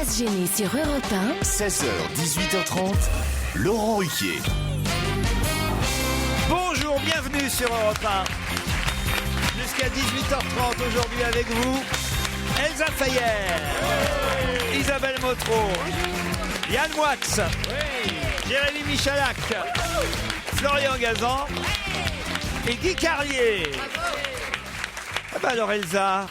pas se gêner sur Europe 1. 16h, 18h30, Laurent Ruquier. Bonjour, bienvenue sur Europe 1. Jusqu'à 18h30 aujourd'hui avec vous, Elsa Fayer, Isabelle Motro, Yann Moix, Jérémy Michalak, Florian Gazan et Guy Carlier. Ah bah alors Elsa,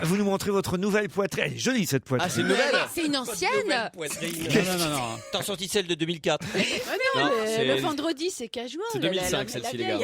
vous nous montrez votre nouvelle poitrine. Elle est jolie cette poitrine. Ah, c'est une nouvelle? C'est une ancienne. Non. T'as ressorti celle de 2004. Non, c'est- le vendredi, c'est casual. C'est 2005 celle-ci, les gars.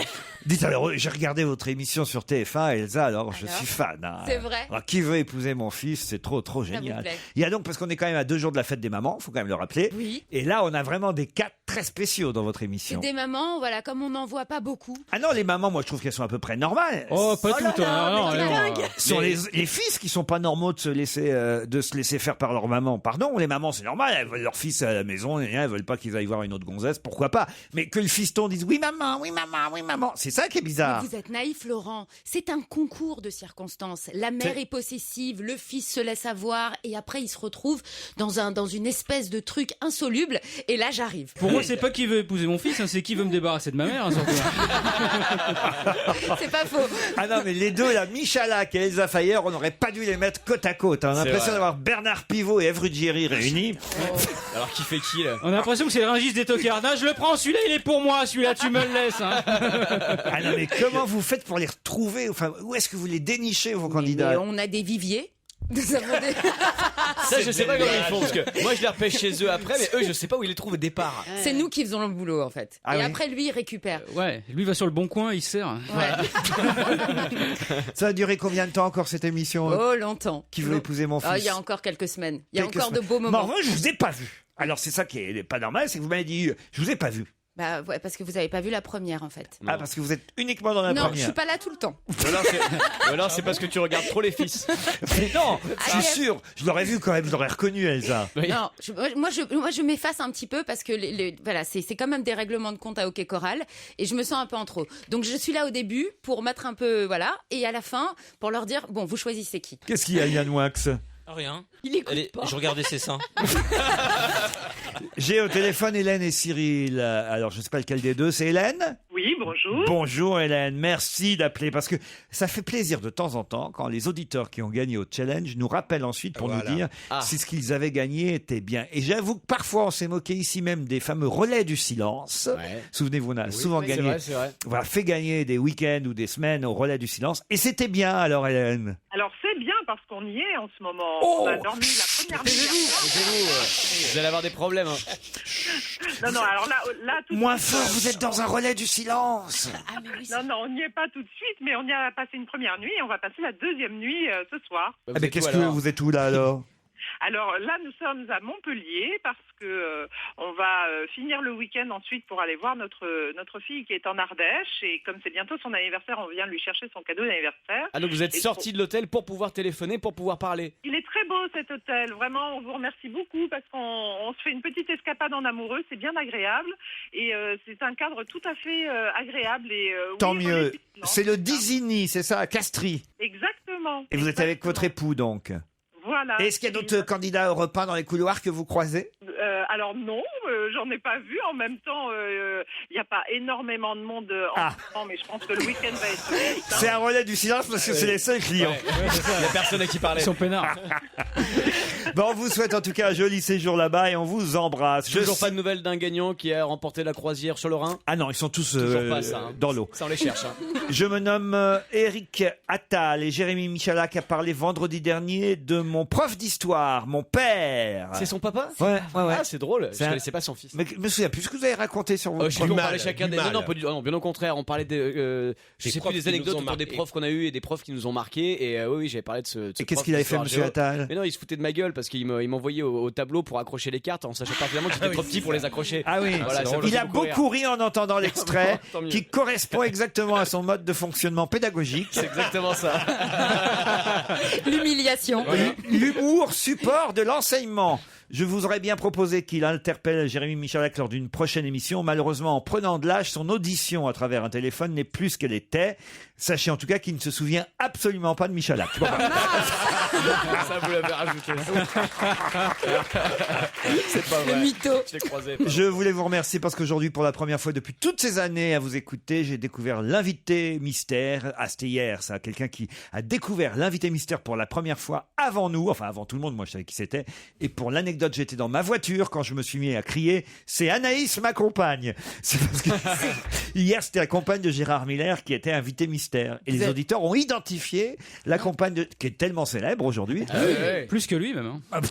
Dites alors, j'ai regardé votre émission sur TF1, Elsa, alors je suis fan. Hein. C'est vrai. Alors, qui veut épouser mon fils, c'est trop vous génial. plaît. Il y a donc, parce qu'on est quand même à 2 jours de la fête des mamans, faut quand même le rappeler. Oui. Et là, on a vraiment des cas très spéciaux dans votre C'est émission. des mamans, voilà, comme on n'en voit pas beaucoup. Ah non, les mamans, moi je trouve qu'elles sont à peu près normales. Oh, pas toutes, hein. Non, mais non, dingue. Ce sont les fils qui sont pas normaux de se laisser faire par leur maman. Pardon, les mamans c'est normal, elles veulent leur fils à la maison, et elles veulent pas qu'ils aillent voir une autre gonzesse, pourquoi pas. Mais que le fiston dise oui maman, oui maman, oui maman, c'est ça qui est bizarre. Mais vous êtes naïf, Laurent. C'est un concours de circonstances. La mère est possessive, le fils se laisse avoir, et après il se retrouve dans une espèce de truc insoluble. Et là, j'arrive. Pour moi, c'est pas qui veut épouser mon fils, hein, c'est qui veut me débarrasser de ma mère, hein, surtout. C'est pas faux. Ah non, mais les deux, là, Michalak et Elsa Fayer, on n'aurait pas dû les mettre côte à côte. Hein. On a C'est l'impression vrai. d'avoir Bernard Pivot et Ève Ruggieri réunis. Alors qui fait qui là? On a l'impression que c'est le Rungis des tocards. Ah, je le prends, celui-là, il est pour moi, celui-là, tu me le laisses. Hein. Ah non, mais comment vous faites pour les retrouver? Enfin, où est-ce que vous les dénichez, vos Mais candidats? on a des viviers. Nous avons des... Ça, je sais pas comment ils font parce que moi je les repêche chez eux après, mais eux je sais pas où ils les trouvent au départ. C'est nous qui faisons le boulot, en fait. Ah et oui. après, lui, il récupère. Ouais, lui va sur le bon coin, il se sert. Ça a duré combien de temps encore cette émission? Oh, longtemps. Qui veut épouser mon fils? Ah, il y a encore quelques semaines. Il y a Quelques encore de semaines. beaux Mais en moments. revanche, je vous ai pas vu. Alors c'est ça qui est pas normal, c'est que vous m'avez dit, je vous ai pas vu. Bah, ouais, parce que vous avez pas vu la première, en fait. Ah, parce que vous êtes uniquement dans la Non, je première. suis pas là tout le temps. Ou alors c'est parce que tu regardes trop les fils. Mais non, je Allez. suis sûr, je l'aurais vu quand même, je l'aurais reconnu, Elsa. Oui. Non, moi, je m'efface un petit peu parce que voilà, c'est quand même des règlements de compte à hockey choral et je me sens un peu en trop. Donc je suis là au début pour mettre un peu, voilà, et à la fin pour leur dire bon, vous choisissez qui. Qu'est-ce qu'il y a, Yann Wax? Rien. Il écoute pas. Je regardais ses seins. J'ai au téléphone Hélène et Cyril. Alors, je sais pas lequel des deux, c'est Hélène? Oui, bonjour. Bonjour Hélène, merci d'appeler parce que ça fait plaisir de temps en temps quand les auditeurs qui ont gagné au challenge nous rappellent ensuite pour nous dire si ce qu'ils avaient gagné était bien. Et j'avoue que parfois on s'est moqué ici même des fameux relais du silence. Ouais. Souvenez-vous, on a souvent C'est gagné. vrai, c'est vrai. Voilà, fait gagner des week-ends ou des semaines au relais du silence. Et c'était bien alors Hélène. Alors c'est bien parce qu'on y est en ce moment. Oh. On a dormi la première nuit. Vous allez avoir des problèmes. Hein. Non, alors là tout de Moins suite, fort, vous êtes dans un relais du silence. Ah, mais oui, Non, on n'y est pas tout de suite, mais on y a passé une première nuit et on va passer la deuxième nuit ce soir. Vous Ah, mais êtes qu'est-ce où, que alors vous êtes où là alors? Alors là, nous sommes à Montpellier parce que on va finir le week-end ensuite pour aller voir notre fille qui est en Ardèche et comme c'est bientôt son anniversaire, on vient lui chercher son cadeau d'anniversaire. Ah donc vous êtes Et sorti de l'hôtel pour pouvoir téléphoner, pour pouvoir parler. Il est très beau cet hôtel, vraiment on vous remercie beaucoup parce qu'on se fait une petite escapade en amoureux, c'est bien agréable et c'est un cadre tout à fait agréable et Tant oui, mieux. non, C'est le Dizini, c'est ça, à Castries. Exactement. Et vous êtes avec votre Exactement. époux donc. Voilà. Et est-ce qu'il y a d'autres candidats européens dans les couloirs que vous croisez? Alors non, j'en ai pas vu. En même temps, il n'y a pas énormément de monde en ce moment, mais je pense que le week-end va être vite, hein. C'est un relais du silence parce que c'est les seuls clients. Il y a personne à qui parler. Ils sont peinards. Bon, on vous souhaite en tout cas un joli séjour là-bas et on vous embrasse. Toujours pas de nouvelles d'un gagnant qui a remporté la croisière sur le Rhin. Ah non, ils sont tous Toujours pas ça. Hein. dans l'eau. Ça on les cherche. Hein. Je me nomme Eric Attal et Jérémy Michalak a parlé vendredi dernier de mon prof d'histoire, mon père. C'est son papa? Ouais. Ah c'est drôle. C'est Je un- connaissais pas son fils. Mais je me souviens plus ce que vous avez raconté sur votre Je sais qu'on prof. parlait chacun des. Non, pas du... non, bien au contraire. On parlait je sais plus des anecdotes autour des profs qu'on a eu et des profs qui nous ont marqués. Et oui, j'avais parlé de ce. Et qu'est-ce qu'il avait fait, monsieur Attal? Mais non, il se foutait de ma gueule parce qu'il m'envoyait au tableau pour accrocher les cartes en sachant pas finalement que j'étais trop petit pour les accrocher. Ah oui, Voilà, ça me il faisait a beaucoup ri en entendant l'extrait Tant mieux. qui correspond exactement à son mode de fonctionnement pédagogique. C'est exactement ça. l'humiliation. L'humour, support de l'enseignement. Je vous aurais bien proposé qu'il interpelle Jérémy Michalak lors d'une prochaine émission. Malheureusement, en prenant de l'âge, son audition à travers un téléphone n'est plus ce qu'elle était. Sachez en tout cas qu'il ne se souvient absolument pas de Michalak. Bon, bah. Ça, vous l'avez rajouté. C'est pas vrai. Le mytho. Je l'ai croisé. Je voulais vous remercier parce qu'aujourd'hui, pour la première fois depuis toutes ces années à vous écouter, j'ai découvert l'invité mystère. Ah, c'était hier, ça. Quelqu'un qui a découvert l'invité mystère pour la première fois avant nous, enfin avant tout le monde, moi je savais qui c'était. Et pour l'anecdote, j'étais dans ma voiture quand je me suis mis à crier « C'est Anaïs, ma compagne !» C'est parce que hier, c'était la compagne de Gérard Miller qui était invité mystère. Et les auditeurs ont identifié la compagne qui est tellement célèbre aujourd'hui. Ah oui, plus que lui même. Hein.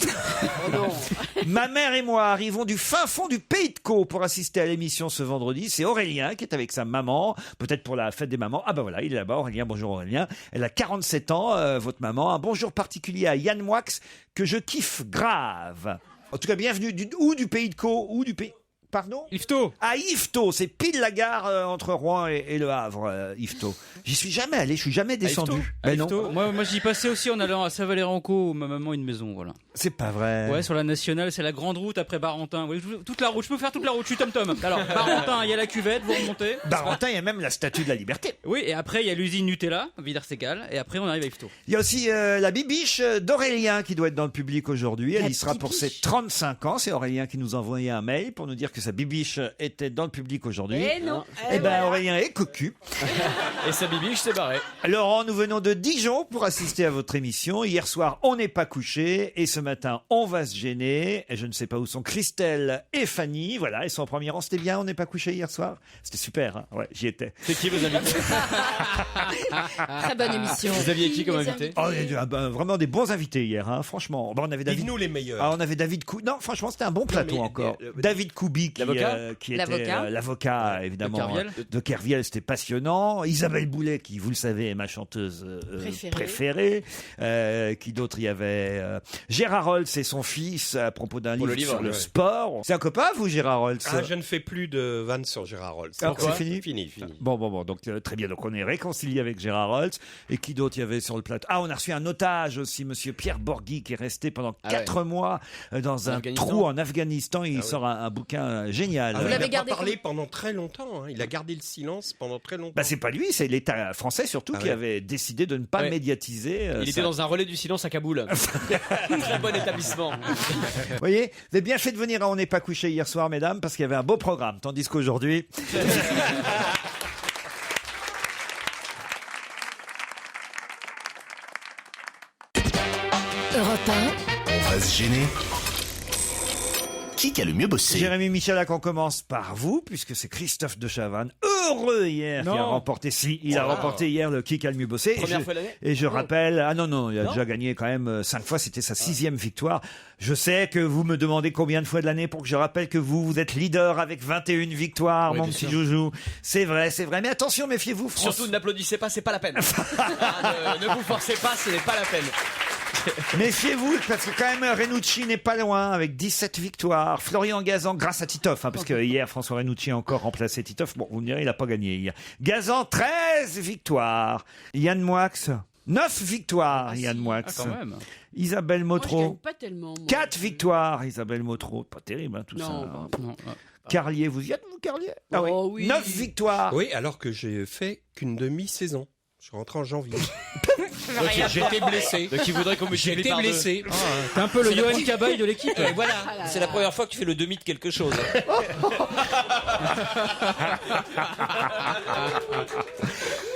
Ma mère et moi arrivons du fin fond du Pays de Caux pour assister à l'émission ce vendredi. C'est Aurélien qui est avec sa maman, peut-être pour la fête des mamans. Ah ben voilà, il est là-bas, Aurélien. Bonjour Aurélien. Elle a 47 ans, votre maman. Un bonjour particulier à Yann Moix que je kiffe grave. En tout cas, bienvenue du Pays de Caux ou du Pays... Pardon ? Yvetot. À Yvetot, c'est pile la gare entre Rouen et Le Havre, Yvetot. J'y suis jamais allé, je suis jamais descendu. Ben non. Moi j'y passais aussi en allant à Saint-Valery-en-Caux où ma maman a une maison, voilà. C'est pas vrai. Ouais, sur la nationale, c'est la grande route après Barentin. Oui, toute la route, je peux faire toute la route, je suis tom-tom. Alors, Barentin, il y a la cuvette, vous remontez. Barentin, il y a même la statue de la Liberté. Oui, et après, il y a l'usine Nutella, Villers-Ségal, et après, on arrive à Yvetot. Il y a aussi la bibiche d'Aurélien qui doit être dans le public aujourd'hui. Elle y sera pour ses 35 ans. C'est Aurélien qui nous a envoyé un mail pour nous dire que sa bibiche était dans le public aujourd'hui. Et non. Eh ben, Aurélien est cocu. Et sa bibiche s'est barrée. Laurent, nous venons de Dijon pour assister à votre émission. Hier soir, on n'est pas couché. Et ce matin, on va se gêner. Et je ne sais pas où sont Christelle et Fanny. Voilà, ils sont en premier rang. C'était bien, on n'est pas couché hier soir. C'était super, hein. Ouais, j'y étais. C'est qui vos invités? Très bonne émission. Vous aviez qui comme invité? Oh, il y a vraiment des bons invités hier, hein. Franchement. Bon, on avait David. Dites-nous les meilleurs. Ah, on avait David Non, franchement, c'était un bon plateau encore. David Koubi qui était l'avocat, évidemment, de Kerviel. C'était passionnant. Isabelle Boulet, qui, vous le savez, est ma chanteuse préférée. Qui d'autre? Il y avait Gérard Holtz et son fils à propos d'un livre sur le sport. C'est un copain, vous, Gérard Holtz? Ah, je ne fais plus de vannes sur Gérard Holtz. C'est fini? Fini. Bon. Donc, très bien. Donc, on est réconcilié avec Gérard Holtz. Et qui d'autre il y avait sur le plateau? Ah, on a reçu un otage aussi, monsieur Pierre Borghi, qui est resté pendant 4 mois dans un trou en Afghanistan. Il sort un bouquin génial. Vous l'avez il n'a gardé pas parlé pendant très longtemps. Hein. Il a gardé le silence pendant très longtemps. Bah, c'est pas lui, c'est l'État français surtout qui avait décidé de ne pas médiatiser. Il était dans un relais du silence à Kaboul. Très bon établissement. Vous voyez, vous avez bien fait de venir à On n'est pas couché hier soir, mesdames, parce qu'il y avait un beau programme. Tandis qu'aujourd'hui... Europe 1. On va se gêner. Qui a le mieux bossé? Jérémy Michalak, on commence par vous, puisque c'est Christophe de Chavannes, heureux hier, qui a remporté, il a remporté hier le Qui a le mieux bossé. Première fois de l'année? Et je rappelle, il a déjà gagné quand même 5 fois, c'était sa 6e victoire. Je sais que vous me demandez combien de fois de l'année pour que je rappelle que vous êtes leader avec 21 victoires, mon petit joujou. C'est vrai, mais attention, méfiez-vous, France. Surtout n'applaudissez pas, c'est pas la peine. Ne vous forcez pas, ce n'est pas la peine. Méfiez-vous, parce que quand même Renucci n'est pas loin avec 17 victoires. Florian Gazan, grâce à Titoff, parce que hier François Renucci a encore remplacé Titoff. Bon, vous me direz, il n'a pas gagné hier. Gazan, 13 victoires. Yann Moix, 9 victoires. Yann Moix. Ah, quand même. Isabelle Motro, pas tellement, 4 victoires. Isabelle Motro, pas terrible, hein, tout ça. Non. Carlier, vous y êtes, vous, Carlier? Ah oui. 9 victoires. Oui, alors que j'ai fait qu'une demi-saison. Je suis rentré en janvier. Donc j'étais blessé. Donc il voudrait qu'on multiplie J'étais par deux. blessé. T'es un peu le Johan Cabaye de l'équipe. Voilà, c'est la première fois que tu fais le demi de quelque chose.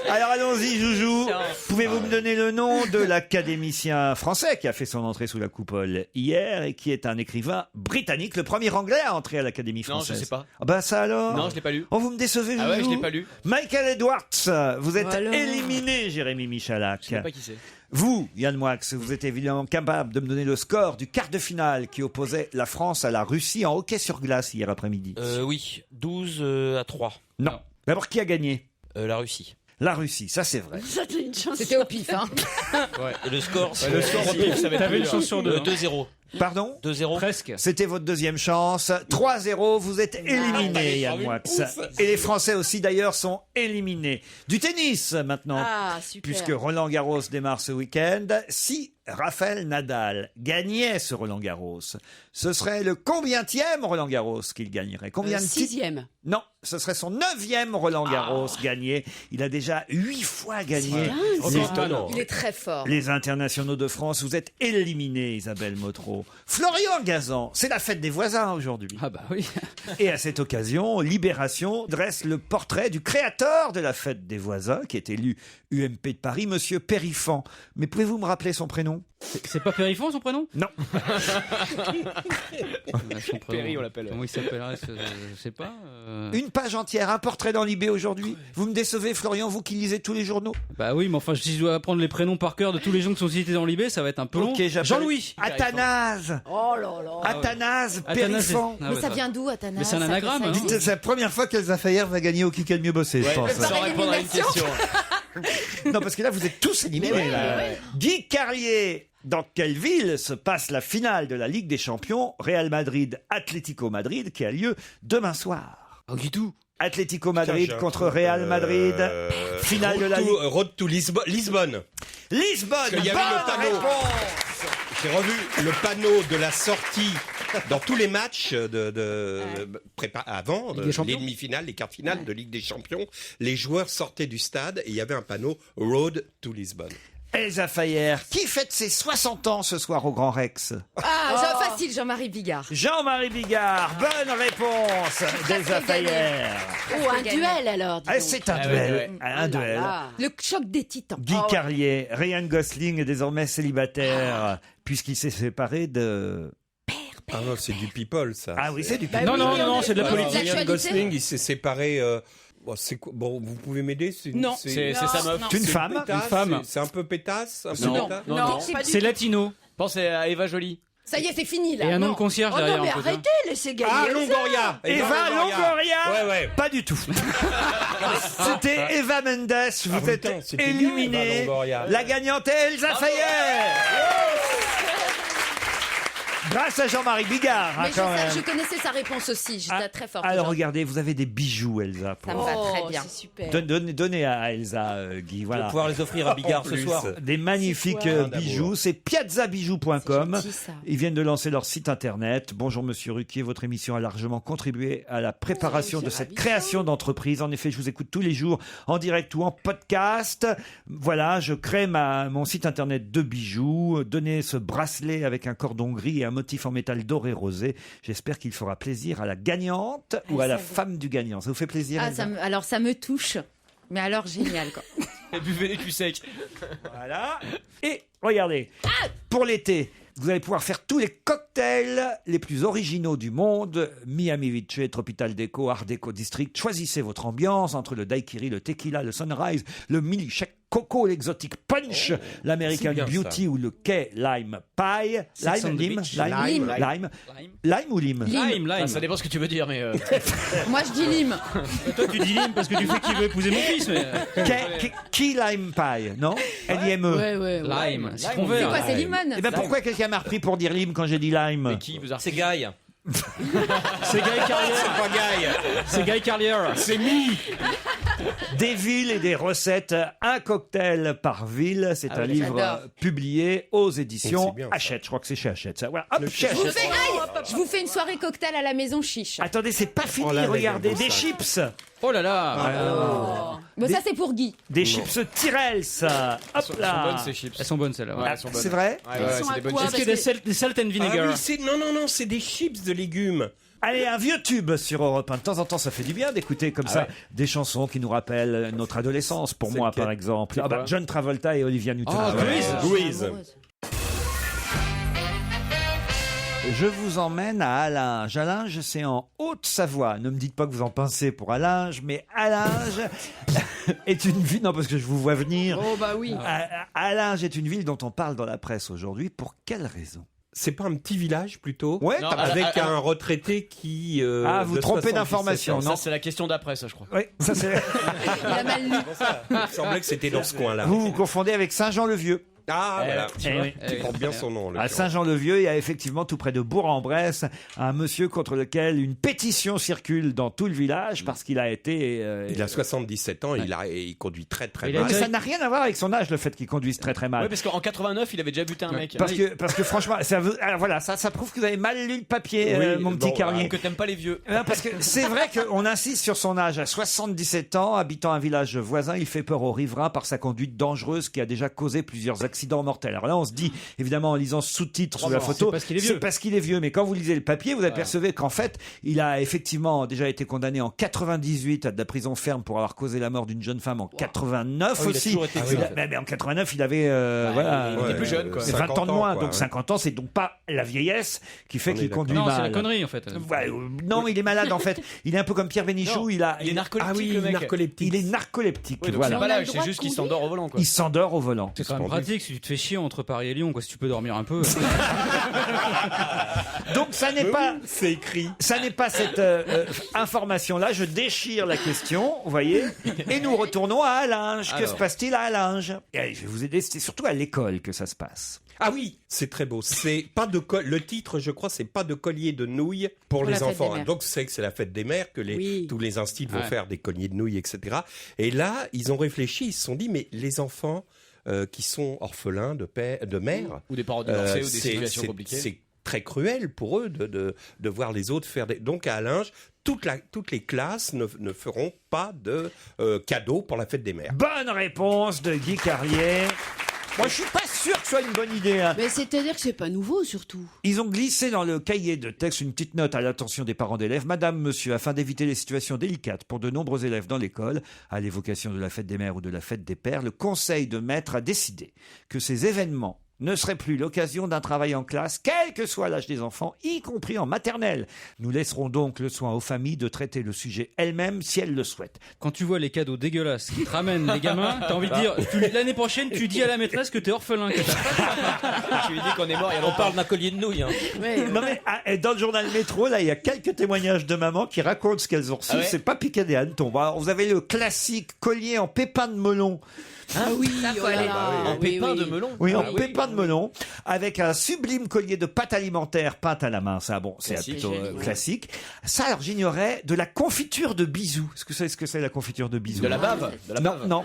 Alors allons-y, Joujou. Pouvez-vous me donner le nom de l'académicien français qui a fait son entrée sous la coupole hier et qui est un écrivain britannique, le premier anglais à entrer à l'Académie française? Non, je sais pas. Ah bah ça alors? Non, je l'ai pas lu. Oh, vous me décevez, Joujou. Ah ouais, je l'ai pas lu. Michael Edwards, vous êtes éliminé, Jérémy Michalak. Je sais pas qui c'est. Vous, Yann Moix, vous êtes évidemment capable de me donner le score du quart de finale qui opposait la France à la Russie en hockey sur glace hier après-midi. Oui, 12-3. Non. D'abord, qui a gagné? La Russie. La Russie, ça c'est vrai. C'était au pif, hein. Ouais. Et le score, Le score, t'avais une chance sur deux. 2-0. Pardon? 2-0. Presque. C'était votre deuxième chance. 3-0, vous êtes éliminé, Yann Moix. Et les Français aussi, d'ailleurs, sont éliminés. Du tennis, maintenant. Ah, super. Puisque Roland Garros démarre ce week-end. Si Rafael Nadal gagnait ce Roland-Garros, ce serait le combientième Roland-Garros qu'il gagnerait? Combien de titres? 6e. Non, ce serait son 9e Roland-Garros gagné. Il a déjà 8 fois gagné. Il est très fort. Les internationaux de France. Vous êtes éliminés, Isabelle Motro. Florian Gazan, c'est la fête des voisins aujourd'hui. Ah bah oui. Et à cette occasion, Libération dresse le portrait du créateur de la fête des voisins, qui est élu UMP de Paris, Monsieur Périfan. Mais pouvez-vous me rappeler son prénom? C'est pas Périfan son prénom? Non. Son prénom. Perry, on l'appelle. Comment il s'appellerait? Je sais pas. Une page entière, un portrait dans Libé aujourd'hui. Vous me décevez, Florian, vous qui lisez tous les journaux. Bah oui, mais enfin, si je dois apprendre les prénoms par cœur de tous les gens qui sont cités dans l'IB, ça va être un peu long. Ok, j'appelle Jean-Louis. Athanase. Oh là là. Athanase Athanase, Périfan. Ah Mais ouais, ça vient d'où, Athanase? Mais c'est un Ça anagramme, fait hein. ça Dites, c'est la première fois qu'Elsa Fayer va gagner au qui a le mieux bossé, je pense. Sans répondre à une question. Non, parce que là, vous êtes tous éliminés. là. Guy Carlier, dans quelle ville se passe la finale de la Ligue des Champions Real Madrid-Atlético Madrid qui a lieu demain soir? Oh, Guitou. Atlético Madrid contre Real Madrid. Finale de la Ligue. Road to Lisbonne. Lisbonne. qu'il y avait le Bonne panneau. réponse. J'ai revu le panneau de la sortie dans tous les matchs avant Ligue des Champions. les demi-finales, les quarts de finale de Ligue des Champions. Les joueurs sortaient du stade et il y avait un panneau Road to Lisbonne. Elsa Fayer, qui fête ses 60 ans ce soir au Grand Rex? Facile, Jean-Marie Bigard. Jean-Marie Bigard, bonne réponse d'Elsa très gagné. Fayer. Oh, un duel alors. dis Ah, donc. c'est un Ah duel. ouais. Un duel. Ah. Le choc des titans. Guy Carlier, Ryan Gosling est désormais célibataire puisqu'il s'est séparé de... Ah non, c'est du people ça. Ah oui, c'est du Bah Non, oui, non, oui, non, c'est de la politique. Ryan L'actualité. Gosling, il s'est séparé. Bon, vous pouvez m'aider? Non. C'est sa meuf. C'est une femme. pétasse, Une femme. C'est un peu pétasse. Un peu Non, pétasse. non, Non, non. pas du C'est tout. latino. Pensez à Eva Jolie. Ça y est, c'est fini là. Et un nom Non. de concierge Oh derrière. non, mais en plus, hein. arrêtez, laissez gagner. Ah, Elsa. Longoria. Eva Longoria. Ouais. Pas du tout. C'était Eva Mendes. Vous Ah, êtes putain, c'était bien, éliminé. Eva Longoria. La gagnante est Elsa Fayer. Grâce à Jean-Marie Bigard, Mais quand je même. connaissais sa réponse aussi. J'étais Ah, très forte. Alors aujourd'hui. regardez, vous avez des bijoux, Elsa. Ça me va très Oh, bien. c'est super. Donnez à Elsa, Guy. Je vais Voilà. pouvoir les offrir à Bigard En ce plus. soir. Des magnifiques C'est quoi bijoux. C'est piazzabijou.com. C'est gentil, ça. Ils viennent de lancer leur site internet. Bonjour Monsieur Ruquier, votre émission a largement contribué à la préparation de cette création d'entreprise. En effet, je vous écoute tous les jours en direct ou en podcast. Voilà, je crée mon site internet de bijoux. Donnez ce bracelet avec un cordon gris et un motif en métal doré rosé. J'espère qu'il fera plaisir à la gagnante ou à la femme du gagnant. Ça vous fait plaisir? Elsa Alors ça me touche. Mais alors génial quoi. Et buvez les culs secs. Voilà. Et regardez, pour l'été, vous allez pouvoir faire tous les cocktails les plus originaux du monde. Miami Vice, Tropical Deco, Art Deco District. Choisissez votre ambiance entre le daiquiri, le tequila, le sunrise, le milkshake coco, l'exotique punch, l'American c'est bien, Beauty ou le Key Lime Pie. Sex on Lime, the lime, beach. lime, lime, lime ou lime? Lime. Ça dépend ce que tu veux dire, mais. Moi je dis lime. Toi, tu dis Lime parce que tu fais qu'il veut épouser mon fils, mais. Key Lime Pie, non? L-I-M-E. Ouais. Lime. C'est quoi, c'est limon? Eh ben pourquoi quelqu'un m'a repris pour dire lime quand j'ai dit lime? Qui vous a C'est Guy. C'est Guy Carlier. C'est pas Guy. C'est Guy Carlier. C'est Mi. Des villes et des recettes, un cocktail par ville. C'est un livre j'adore. publié aux Oh, éditions c'est bien, ça. Hachette. Je crois que c'est chez Hachette. Ça. Voilà, hop, chez Je vous Hachette. fais, je vous fais une soirée cocktail à la maison chiche. Attendez, c'est pas fini. Oh là là, Regardez, il y a un des beau chips. Oh là là. Bon, ça c'est pour Guy. Des chips Tyrrells. Hop Elles sont bonnes là. ces chips. Elles sont bonnes celles-là. ouais. Ouais, elles sont bonnes. C'est vrai? Ouais, sont c'est à des bonnes quoi? chips. Est-ce qu'il y a des salt and vinegar? Ah oui, non, c'est des chips de légumes. Allez, un vieux tube sur Europe 1. De temps en temps, ça fait du bien d'écouter comme ça des chansons qui nous rappellent notre adolescence. Pour C'est moi, lequel? par exemple. Ah bah, quoi John Travolta et Olivia Newton-John. Grease. Je vous emmène à Allinges. Allinges, c'est en Haute-Savoie. Ne me dites pas que vous en pensez pour Allinges, mais Allinges est une ville... Non, parce que je vous vois venir. Oh bah oui. Allinges est une ville dont on parle dans la presse aujourd'hui. Pour quelle raison? C'est pas un petit village plutôt? Ouais, Non, Avec un retraité qui. vous de trompez 77 d'information, ans. non? Ça, c'est la question d'après, ça, je crois. oui, ça c'est... Il a mal lu. Il semblait que c'était dans ce coin-là. Vous vous confondez avec Saint-Jean-le-Vieux. Ah, voilà. oui. Tu portes bien son nom. À Saint-Jean-le-Vieux, il y a effectivement tout près de Bourg-en-Bresse un monsieur contre lequel une pétition circule dans tout le village parce qu'il a été... Il a 77 ans, il conduit très très mal. Mais ça n'a rien à voir avec son âge, le fait qu'il conduise très très mal. Oui, parce qu'en 89, il avait déjà buté un mec. Parce que franchement, ça prouve que vous avez mal lu le papier, mon petit Carlier. Que t'aimes pas les vieux. Non, parce que c'est vrai qu'on insiste sur son âge. À 77 ans, habitant un village voisin, il fait peur aux riverains par sa conduite dangereuse qui a déjà causé plusieurs accidents mortels. Alors là, on se dit, évidemment, en lisant sous-titres sous la photo, c'est parce qu'il est vieux. Mais quand vous lisez le papier, vous apercevez qu'en fait, il a effectivement déjà été condamné en 98 à de la prison ferme pour avoir causé la mort d'une jeune femme en 89 aussi. Mais en 89, il avait il est plus jeune, quoi. 20 ans de moins. Donc 50 ans, c'est donc pas la vieillesse qui fait qu'il conduit mal. Non, c'est la connerie en fait. Non, il est malade en fait. Il est un peu comme Pierre Bénichou. Il est narcoleptique, le mec. Il est narcoleptique. Oui, donc c'est pas l'âge, c'est juste qu'il s'endort au volant, quoi. Il s'endort au volant. C'est quand même pratique si tu te fais chier entre Paris et Lyon, quoi. Si tu peux dormir un peu. Donc ça n'est pas. C'est écrit. Ça n'est pas cette information-là. Je déchire la question, vous voyez. Et nous retournons à Allinges. Que se passe-t-il à Allinges? Je vais vous aider. C'est surtout à l'école que ça se passe. Ah oui, c'est très beau. C'est pas de le titre, je crois, c'est pas de collier de nouilles pour les enfants. Donc c'est que c'est la fête des mères que tous les instituts vont faire des colliers de nouilles, etc. Et là, ils ont réfléchi, ils se sont dit, mais les enfants qui sont orphelins de mère ou des parents divorcés ou des situations compliquées, c'est très cruel pour eux de voir les autres faire des... Donc à Allinges, toutes les classes ne feront pas de cadeaux pour la fête des mères. Bonne réponse de Guy Carlier. Moi, je suis pas sûr que ce soit une bonne idée. Hein. Mais c'est-à-dire que c'est pas nouveau, surtout. Ils ont glissé dans le cahier de texte une petite note à l'attention des parents d'élèves. Madame, monsieur, afin d'éviter les situations délicates pour de nombreux élèves dans l'école, à l'évocation de la fête des mères ou de la fête des pères, le conseil de maître a décidé que ces événements ne serait plus l'occasion d'un travail en classe, quel que soit l'âge des enfants, y compris en maternelle. Nous laisserons donc le soin aux familles de traiter le sujet elles-mêmes si elles le souhaitent. Quand tu vois les cadeaux dégueulasses qui te ramènent les gamins, t'as envie de dire, l'année prochaine, tu dis à la maîtresse que t'es orphelin. Que tu lui dis qu'on est mort, on parle d'un collier de nouilles. Hein. Non mais, dans le journal Métro, là, il y a quelques témoignages de mamans qui racontent ce qu'elles ont reçu. C'est pas piqué des hannetons. Alors, vous avez le classique collier en pépin de melon. Ah oui, en pépin de melon. Oui, en pépin de melon, avec un sublime collier de pâte alimentaire peinte à la main. Ça, bon, c'est plutôt classique. Ça, alors, j'ignorais de la confiture de bisous. Est-ce que vous savez ce que c'est la confiture de bisous? De la bave. Non.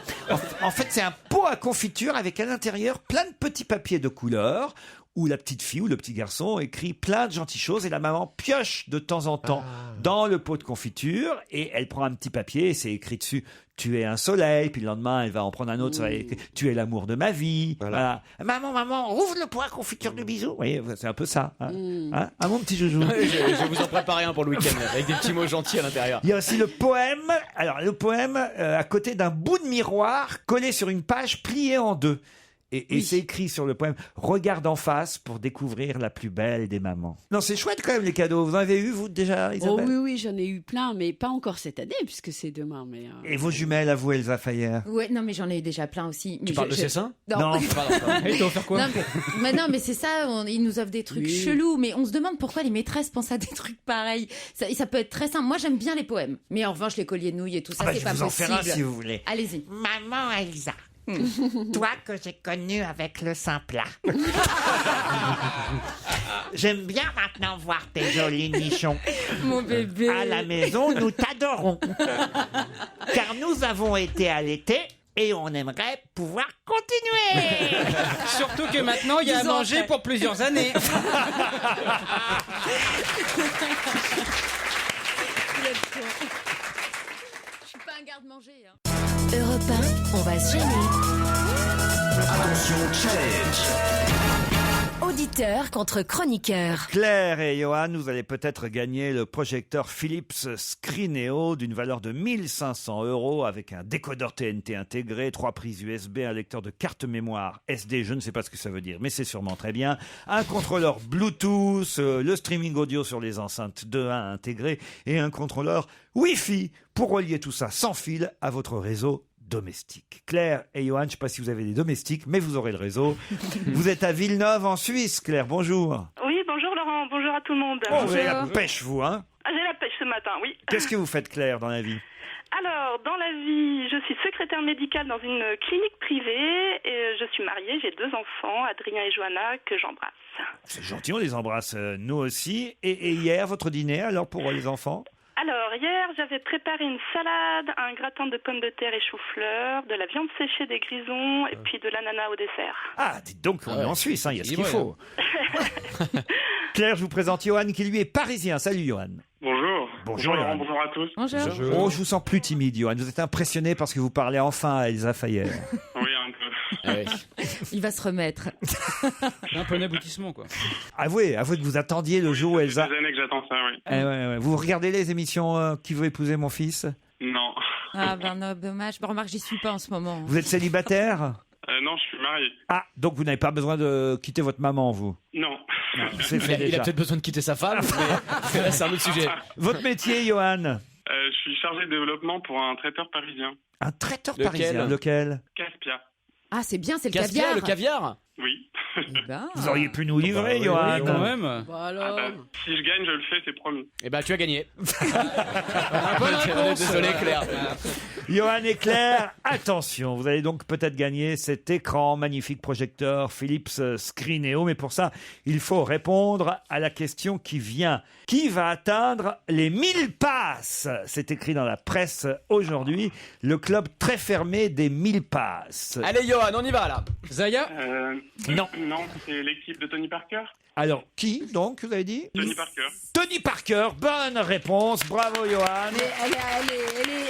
En fait, c'est un pot à confiture avec à l'intérieur plein de petits papiers de couleur, où la petite fille ou le petit garçon écrit plein de gentilles choses et la maman pioche de temps en temps dans le pot de confiture et elle prend un petit papier et c'est écrit dessus « Tu es un soleil », puis le lendemain elle va en prendre un autre, ça va écrire « Tu es l'amour de ma vie ». Voilà. Maman, ouvre le pot à confiture de bisous. Vous voyez, c'est un peu ça. Hein, mon petit joujou. je vais vous en préparer un pour le week-end avec des petits mots gentils à l'intérieur. Il y a aussi le poème. Alors le poème à côté d'un bout de miroir collé sur une page pliée en deux. Et c'est écrit sur le poème « Regarde en face pour découvrir la plus belle des mamans ». Non, c'est chouette quand même les cadeaux. Vous en avez eu, vous, déjà, Isabelle? Oh oui, j'en ai eu plein, mais pas encore cette année, puisque c'est demain. Mais Et vos jumelles, à vous, Elsa Fayer? Ouais, non, mais j'en ai eu déjà plein aussi. Tu parles de ses seins? Non. Et t'as offert quoi? Non, mais c'est ça, ils nous offrent des trucs chelous, mais on se demande pourquoi les maîtresses pensent à des trucs pareils. Ça peut être très simple. Moi, j'aime bien les poèmes. Mais en revanche, les colliers de nouilles et tout ça, c'est pas possible. Je vous en faire un si vous voulez. Allez-y. Maman Elsa. Toi que j'ai connu avec le sein plat. J'aime bien maintenant voir tes jolis nichons. Mon bébé. À la maison, nous t'adorons. Car nous avons été allaités et on aimerait pouvoir continuer. Surtout que maintenant, il y a à manger pour plusieurs années. Je suis pas un garde-manger. Europe 1, on va se gêner. Attention, challenge. Auditeur contre chroniqueur. Claire et Johan, vous allez peut-être gagner le projecteur Philips Screeneo d'une valeur de 1 500 € avec un décodeur TNT intégré, 3 prises USB, un lecteur de carte mémoire SD, je ne sais pas ce que ça veut dire, mais c'est sûrement très bien, un contrôleur Bluetooth, le streaming audio sur les enceintes 2.1 intégré et un contrôleur Wi-Fi pour relier tout ça sans fil à votre réseau domestique. Claire et Johan, je ne sais pas si vous avez des domestiques, mais vous aurez le réseau. Vous êtes à Villeneuve en Suisse. Claire, bonjour. Oui, bonjour Laurent, bonjour à tout le monde. Vous avez la pêche, vous, hein? J'ai la pêche ce matin, oui. Qu'est-ce que vous faites, Claire, dans la vie? Alors, dans la vie, je suis secrétaire médicale dans une clinique privée et je suis mariée, j'ai 2 enfants, Adrien et Johanna, que j'embrasse. C'est gentil, on les embrasse nous aussi. Et hier, votre dîner, alors, pour les enfants? Alors, hier, j'avais préparé une salade, un gratin de pommes de terre et chou-fleur, de la viande séchée des grisons et puis de l'ananas au dessert. Ah, dites donc, on est en Suisse, il y a ce qu'il faut. Claire, je vous présente Johan, qui lui est parisien. Salut, Johan. Bonjour. Bonjour, Laurent, Johan. bonjour à tous. Bonjour. Oh, je vous sens plus timide, Johan. Vous êtes impressionné parce que vous parlez enfin à Elsa Fayer. Oui, un peu. Il va se remettre. C'est un peu un aboutissement, quoi. Avouez que vous attendiez le jour où Elsa... Ça fait des années que j'attends ça, oui. Ouais. Vous regardez les émissions Qui veut épouser mon fils? Non. Ah ben non, dommage. Bon, remarque, j'y suis pas en ce moment. Vous êtes célibataire? Non, je suis marié. Ah, donc vous n'avez pas besoin de quitter votre maman, vous? Non. C'est fait Il a déjà. peut-être besoin de quitter sa femme, mais là, c'est un autre sujet. Votre métier, Johan? Je suis chargé de développement pour un traiteur parisien. Un traiteur Lequel? parisien, lequel? Caspia. Ah, c'est bien, c'est le Caspia, caviar. le caviar. Oui. Vous auriez pu nous livrer, Oui, Johan. quand même. Si je gagne, je le fais, c'est promis. Eh ben, tu as gagné. Bonne réponse. Désolé, Claire. Johan et Claire, attention, vous allez donc peut-être gagner cet écran magnifique projecteur Philips Screeneo, mais pour ça, il faut répondre à la question qui vient. Qui va atteindre les 1000 passes? C'est écrit dans la presse aujourd'hui, le club très fermé des 1000 passes. Allez, Johan, on y va, là. Zaya? Non. Non, c'est l'équipe de Tony Parker. Alors, qui donc, vous avez dit? Tony Parker. Tony Parker, bonne réponse, bravo Johan. Mais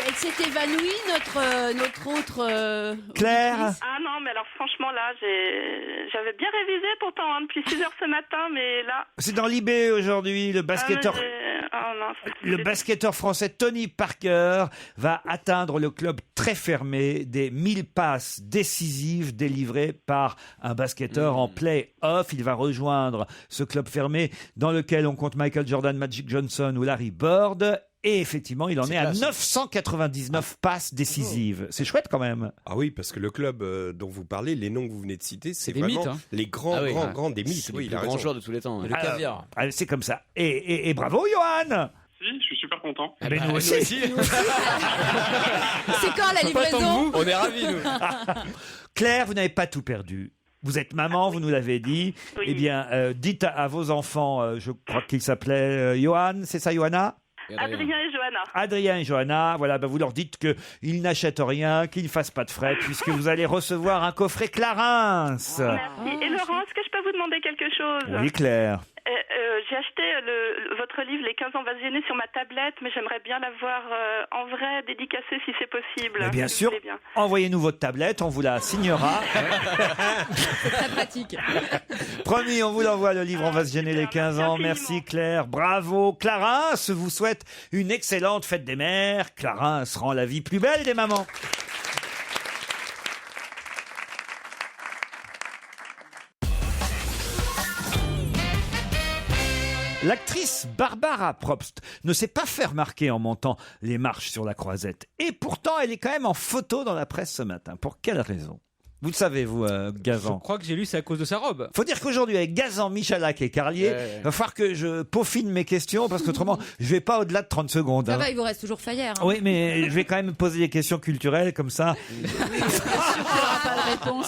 elle s'est évanouie, notre autre... Claire? Ah non, mais alors franchement, là, j'avais bien révisé pourtant depuis 6 heures ce matin, mais là... C'est dans l'IB aujourd'hui, le basketteur... Le basketteur français Tony Parker va atteindre le club très fermé des 1000 passes décisives délivrées par un basketteur en play-off. Il va rejoindre ce club fermé dans lequel on compte Michael Jordan, Magic Johnson ou Larry Bird. Et effectivement, il en est à 999 passes décisives. C'est chouette quand même. Ah oui, parce que le club dont vous parlez, les noms que vous venez de citer, c'est des vraiment mythes, hein. les grands des mythes. C'est Oui, les il a plus grands raison. joueurs de tous les temps. Le caviar. C'est comme ça. Et bravo, Johan. Si, je suis super content. Nous aussi. C'est quand la livraison? On est ravis, nous. Claire, vous n'avez pas tout perdu. Vous êtes maman, vous nous l'avez dit. Oui. Eh bien, dites à vos enfants, je crois qu'il s'appelait Johan, c'est ça, Johanna? Adrien et Johanna. Adrien et Johanna, voilà, vous leur dites qu'ils n'achètent rien, qu'ils ne fassent pas de frais, puisque vous allez recevoir un coffret Clarins. Merci. Et Laurent, est-ce que je peux vous demander quelque chose? Oui, Claire. J'ai acheté votre livre Les 15 ans va se gêner sur ma tablette, mais j'aimerais bien l'avoir en vrai, dédicacé si c'est possible. Mais bien si sûr, vous voulez bien. envoyez-nous votre tablette, on vous la signera. C'est très pratique. Promis, on vous l'envoie le livre, on va se gêner les 15 ans. Merci Merci Claire, bravo. Clarins vous souhaite une excellente fête des mères. Clarins rend la vie plus belle des mamans. L'actrice Barbara Probst ne s'est pas fait remarquer en montant les marches sur la Croisette. Et pourtant, elle est quand même en photo dans la presse ce matin. Pour quelle raison ? Vous le savez, vous, Gazan? Je crois que j'ai lu, c'est à cause de sa robe. Faut dire qu'aujourd'hui, avec Gazan, Michalak et Carlier, il va falloir que je peaufine mes questions parce qu'autrement, je vais pas au-delà de 30 secondes. Ça hein. va, il vous reste toujours Fayer. Hein. Oui, mais je vais quand même poser des questions culturelles comme ça.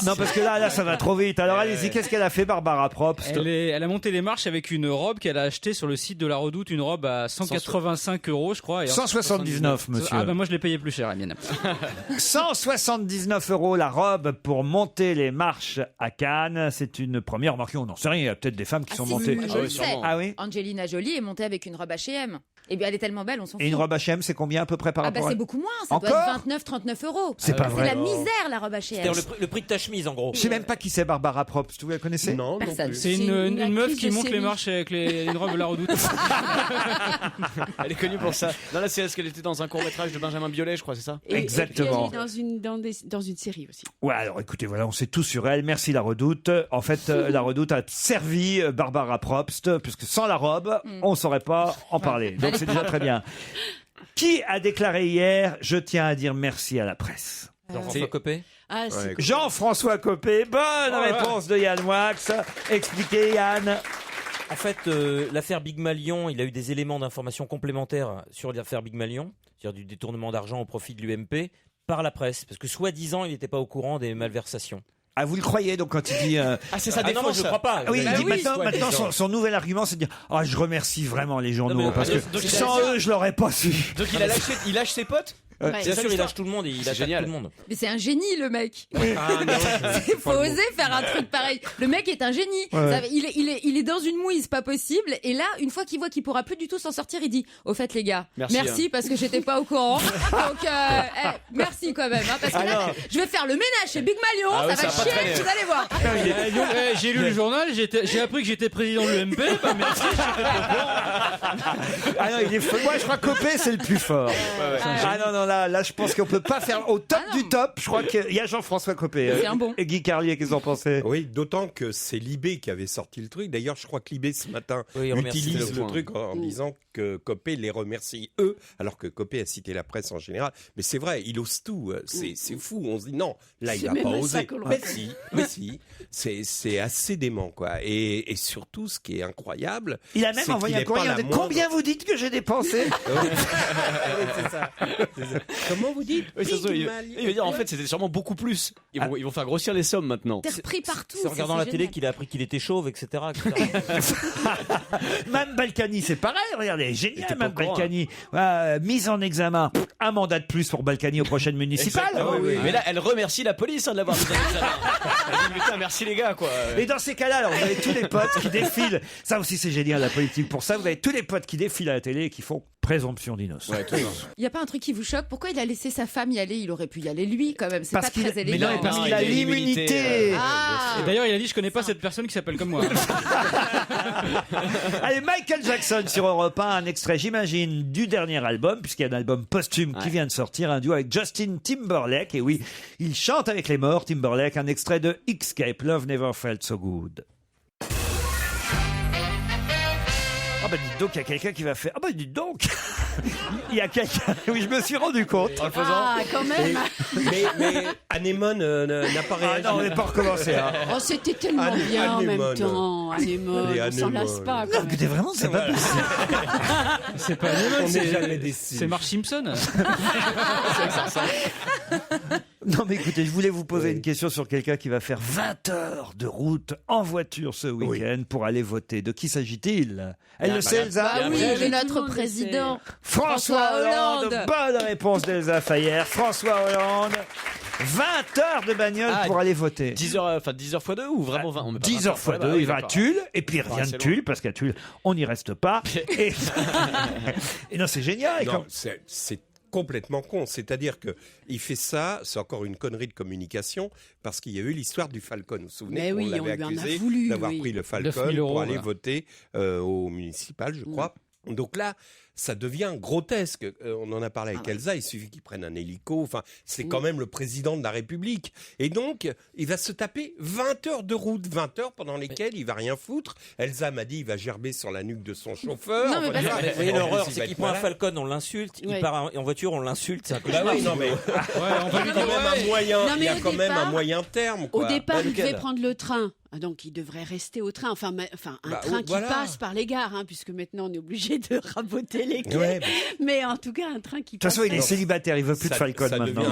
Non, parce que là, ça va trop vite. Alors allez-y, qu'est-ce qu'elle a fait, Barbara Probst? Elle a monté les marches avec une robe qu'elle a achetée sur le site de la Redoute, une robe à 185 €, je crois. Et 179, monsieur. Ah ben moi je l'ai payé plus cher, la mienne. 179 € la robe pour monter les marches à Cannes. C'est une première. Remarquez, on n'en sait rien. Il y a peut-être des femmes qui sont montées. Je le sais. Ah oui. Angelina Jolie est montée avec une robe H&M. Et bien elle est tellement belle, on s'en fout. Et une robe H&M, c'est combien à peu près par rapport c'est à... beaucoup moins, ça doit Encore être 29-39 €. C'est pas vrai. C'est la misère, la robe H&M. C'est-à-dire le prix de ta chemise, en gros. Je sais même pas qui c'est Barbara Probst. Vous la connaissez? Non, Personne. C'est une meuf qui monte les marches avec une robe de la Redoute. Elle est connue pour ça. Non, là, c'est parce qu'elle était dans un court-métrage de Benjamin Biolay, je crois, c'est ça? Exactement. Et elle est dans une série aussi. Ouais, alors écoutez, voilà, on sait tout sur elle. Merci la Redoute. En fait, la Redoute a servi Barbara Probst, puisque sans la robe, on saurait pas en parler. Donc c'est déjà très bien. Qui a déclaré hier « Je tiens à dire merci à la presse » Jean-François Copé. Ah, c'est Jean-François Copé. Bonne réponse de Yann Wax. Expliquez, Yann. En fait, l'affaire Big Malion, il a eu des éléments d'information complémentaires sur l'affaire Big Malion, c'est-à-dire du détournement d'argent au profit de l'UMP, par la presse, parce que soi-disant, il n'était pas au courant des malversations. Ah, vous le croyez donc quand il dit c'est ça défense. Non, je ne crois pas. Oui, il dit maintenant son nouvel argument, c'est de dire je remercie vraiment les journaux parce que sans eux, je l'aurais pas su. Donc il lâche ses potes. Bien sûr, il lâche tout le monde, il attaque tout le monde. Mais c'est un génie, le mec. Il faut oser faire un truc pareil. Le mec est un génie. Ouais. Il est dans une mouise, pas possible. Et là, une fois qu'il voit qu'il pourra plus du tout s'en sortir, il dit au fait, les gars, merci parce que j'étais pas au courant. Donc, merci quand même. Parce que là, je vais faire le ménage chez Big Malion. Ça va chier, vous allez voir. J'ai lu le journal, j'ai appris que j'étais président de l'UMP. Bah merci, non, il est fou. Moi, je crois que Copé, c'est le plus fort. Non, là, je pense qu'on peut pas faire au top du top. Je crois qu'il y a Jean-François Copé. C'est un bon. Et Guy Carlier, qu'est-ce que vous en pensez? Oui, d'autant que c'est Libé qui avait sorti le truc. D'ailleurs, je crois que Libé, ce matin, utilise le truc en disant que Copé les remercie eux, alors que Copé a cité la presse en général. Mais c'est vrai, il ose tout. C'est fou. On se dit non, là, il va pas oser. Mais si, c'est assez dément, quoi. Et surtout, ce qui est incroyable. Il a même envoyé un courrier. Combien vous dites que j'ai dépensé? C'est ça. Comment vous dites? Il veut dire en fait c'était sûrement beaucoup plus. Ils vont faire grossir les sommes maintenant. T'es repris partout. C'est en regardant la télé qu'il a appris qu'il était chauve, etc. Mme Balkany, c'est pareil. Regardez, génial, Mme Balkany. Mise en examen. Un mandat de plus pour Balkany aux prochaines municipales. Mais là, elle remercie la police de l'avoir mis en examen. Elle dit putain, merci les gars, quoi. Et dans ces cas-là, alors, vous avez tous les potes qui défilent. Ça aussi, c'est génial, la politique. Pour ça, vous avez tous les potes qui défilent à la télé et qui font présomption d'innocence. Il n'y a pas un truc qui vous choque? Pourquoi il a laissé sa femme y aller? Il aurait pu y aller lui quand même. C'est parce pas très élégant. Mais non, parce qu'il a l'immunité. Et d'ailleurs, il a dit je connais pas cette personne qui s'appelle comme moi. Allez, Michael Jackson sur Europe 1, un extrait, j'imagine, du dernier album, puisqu'il y a un album posthume qui vient de sortir, un duo avec Justin Timberlake. Et oui, il chante avec les morts, Timberlake, un extrait de Escape, Love Never Felt So Good. Dites donc, il y a quelqu'un qui va faire. Dites donc. Il y a quelqu'un. Oui, je me suis rendu compte. Quand même. Mais Anémone n'a pas réagi. Non, on n'est pas recommencé. C'était tellement bien en même temps. Anémone, on s'en lasse pas. Non, écoutez, vraiment, c'est pas possible. C'est pas Anémone, c'est c'est Marge Simpson. Non, mais écoutez, je voulais vous poser une question sur quelqu'un qui va faire 20 heures de route en voiture ce week-end pour aller voter. De qui s'agit-il? Elle le sait, Elsa? Oui, de notre président. François Hollande. Bonne réponse d'Elsa Fayer. François Hollande. 20 heures de bagnole pour aller voter. 10 heures x 2 ou vraiment 20? 10 heures x 2, il va à Tulle, et puis il revient de Tulle, parce qu'à Tulle, on n'y reste pas. Et non, c'est génial. Non, c'est complètement con. C'est-à-dire que il fait ça, c'est encore une connerie de communication, parce qu'il y a eu l'histoire du Falcon. Vous vous souvenez, on l'avait accusé d'avoir pris le Falcon pour aller voter au municipal, je crois. Donc là, ça devient grotesque. On en a parlé avec Elsa, il suffit qu'il prenne un hélico. Enfin, c'est quand même le président de la République. Et donc, il va se taper 20 heures de route, 20 heures pendant lesquelles il va rien foutre. Elsa m'a dit, il va gerber sur la nuque de son chauffeur. Non, mais l'horreur, c'est qu'il prend un Falcon, on l'insulte. Il part en voiture, on l'insulte. C'est un peu non, mais on va lui quand même un moyen. Il y a quand même un moyen terme. Au départ, il devait prendre le train. Donc, il devrait rester au train. Enfin un train qui passe par les gares, puisque maintenant, on est obligé de raboter les quais. Mais en tout cas, un train qui passe. De toute façon, il est célibataire, il veut plus de Falcon maintenant.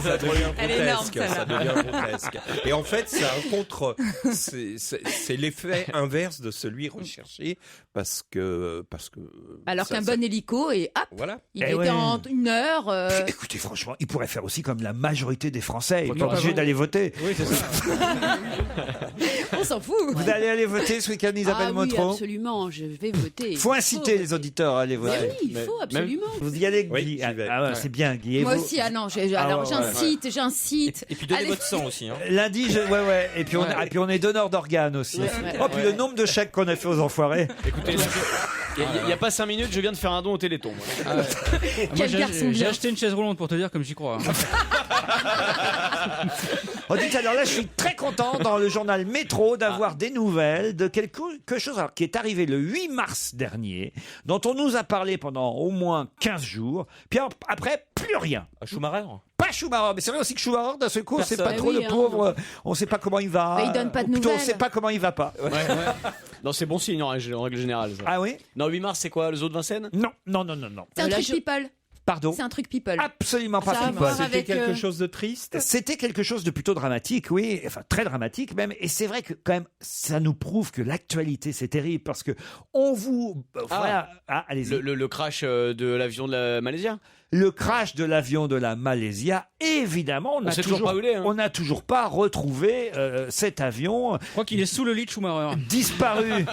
Ça devient grotesque. Et en fait, c'est l'effet inverse de celui recherché, parce que. Alors qu'un bon hélico et hop, voilà. Il était en 1 heure. Écoutez, franchement, il pourrait faire aussi comme la majorité des Français. Il n'est pas obligé d'aller voter. Oui, c'est ça. On s'en fout. Vous allez aller voter ce week-end, Isabelle Motro? Oui, absolument, je vais voter. Il faut inciter les auditeurs à aller voter. Oui, il faut absolument. Vous y allez, Guy? C'est bien, Guy. Moi aussi, j'incite. Et puis donnez votre sang aussi. Lundi, et puis on est donneur d'organes aussi. Puis le nombre de chèques qu'on a fait aux enfoirés. Écoutez, il n'y a pas 5 minutes, je viens de faire un don au Téléthon. J'ai acheté une chaise roulante pour te dire comme j'y crois. On dit alors là, je suis très content dans le journal Métro d'avoir des nouvelles de quelque chose alors, qui est arrivé le 8 mars dernier, dont on nous a parlé pendant au moins 15 jours, puis après, plus rien. Schumacher Pas Schumacher, mais c'est vrai aussi que Schumacher, d'un seul coup, on ne sait pas trop, oui, le pauvre, on ne sait pas comment il va. Mais il donne pas de Plutôt, on ne nouvelles. sait pas comment il va pas. Ouais. Non, c'est bon signe en règle générale. Ça. Ah oui? Non, 8 mars, c'est quoi, le zoo de Vincennes? Non. C'est un truc people. Pardon? C'est un truc people. Absolument pas Ça a à people. voir C'était avec, quelque chose de triste. C'était quelque chose de plutôt dramatique, oui, enfin très dramatique même. Et c'est vrai que quand même, ça nous prouve que l'actualité c'est terrible parce que on vous, voilà, allez-y. Le crash de l'avion de la Malaisie. Le crash de l'avion de la Malaysia, évidemment, On sait toujours pas où il est, hein. on n'a toujours pas retrouvé cet avion. Je crois qu'il est sous le lit de Schumacher. Disparu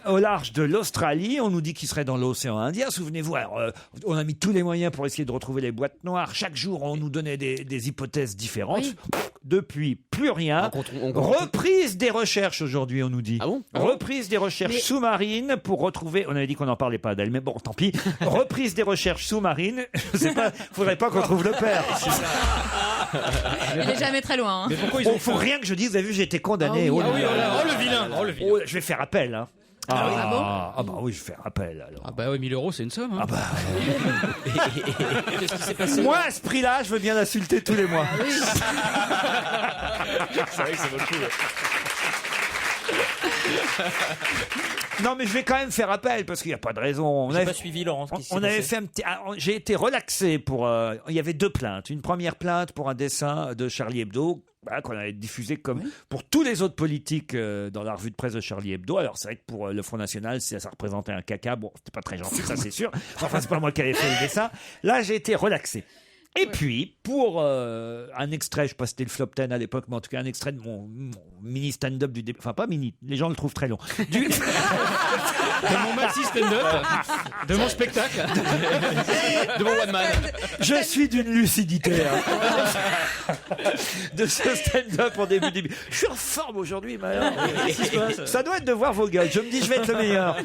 au large de l'Australie. On nous dit qu'il serait dans l'océan Indien. Souvenez-vous, alors, on a mis tous les moyens pour essayer de retrouver les boîtes noires. Chaque jour, on nous donnait des hypothèses différentes. Oui. Depuis, plus rien. Reprise des recherches aujourd'hui, on nous dit. Ah bon? Reprise des recherches sous-marines pour retrouver... On avait dit qu'on n'en parlait pas d'elle, mais bon, tant pis. Reprise des recherches sous-marines. Je sais pas, faudrait pas qu'on trouve le père. Il est jamais très loin. Hein. Mais pourquoi ils ont Faut rien que je dise, vous avez vu, j'ai été condamné. Ah oui, Oh là là. oh le vilain. Oh le vilain. Oh, je vais faire appel. Hein. Ah bah oui, je vais faire appel alors. Ah bah oui, 1000 €, c'est une somme. Hein. Ah bah. Qu'est-ce qui s'est passé? Moi, à ce prix-là, je veux bien l'insulter tous les mois. C'est vrai que ça vaut le coup. Non, mais je vais quand même faire appel parce qu'il n'y a pas de raison. J'ai pas suivi, Laurent. On avait fait un petit. J'ai été relaxé pour. Il y avait 2 plaintes. Une première plainte pour un dessin de Charlie Hebdo. Qu'on avait diffusé comme pour tous les autres politiques dans la revue de presse de Charlie Hebdo. Alors c'est vrai que pour le Front National, ça représentait un caca. Bon, c'était pas très gentil, ça c'est sûr. Enfin, c'est pas moi qui avais fait le dessin. Là, j'ai été relaxé. Et puis, pour un extrait, je sais pas si c'était le Flop 10 à l'époque, mais en tout cas un extrait de mon mini stand-up du début. Enfin, pas mini, les gens le trouvent très long. De mon maxi stand-up, de mon spectacle, de mon one man. Je suis d'une lucidité. Hein. De ce stand-up en début. Je suis en forme aujourd'hui, mais alors, qu'est-ce qui se passe ? Ça doit être de voir vos gueules. Je me dis, je vais être le meilleur.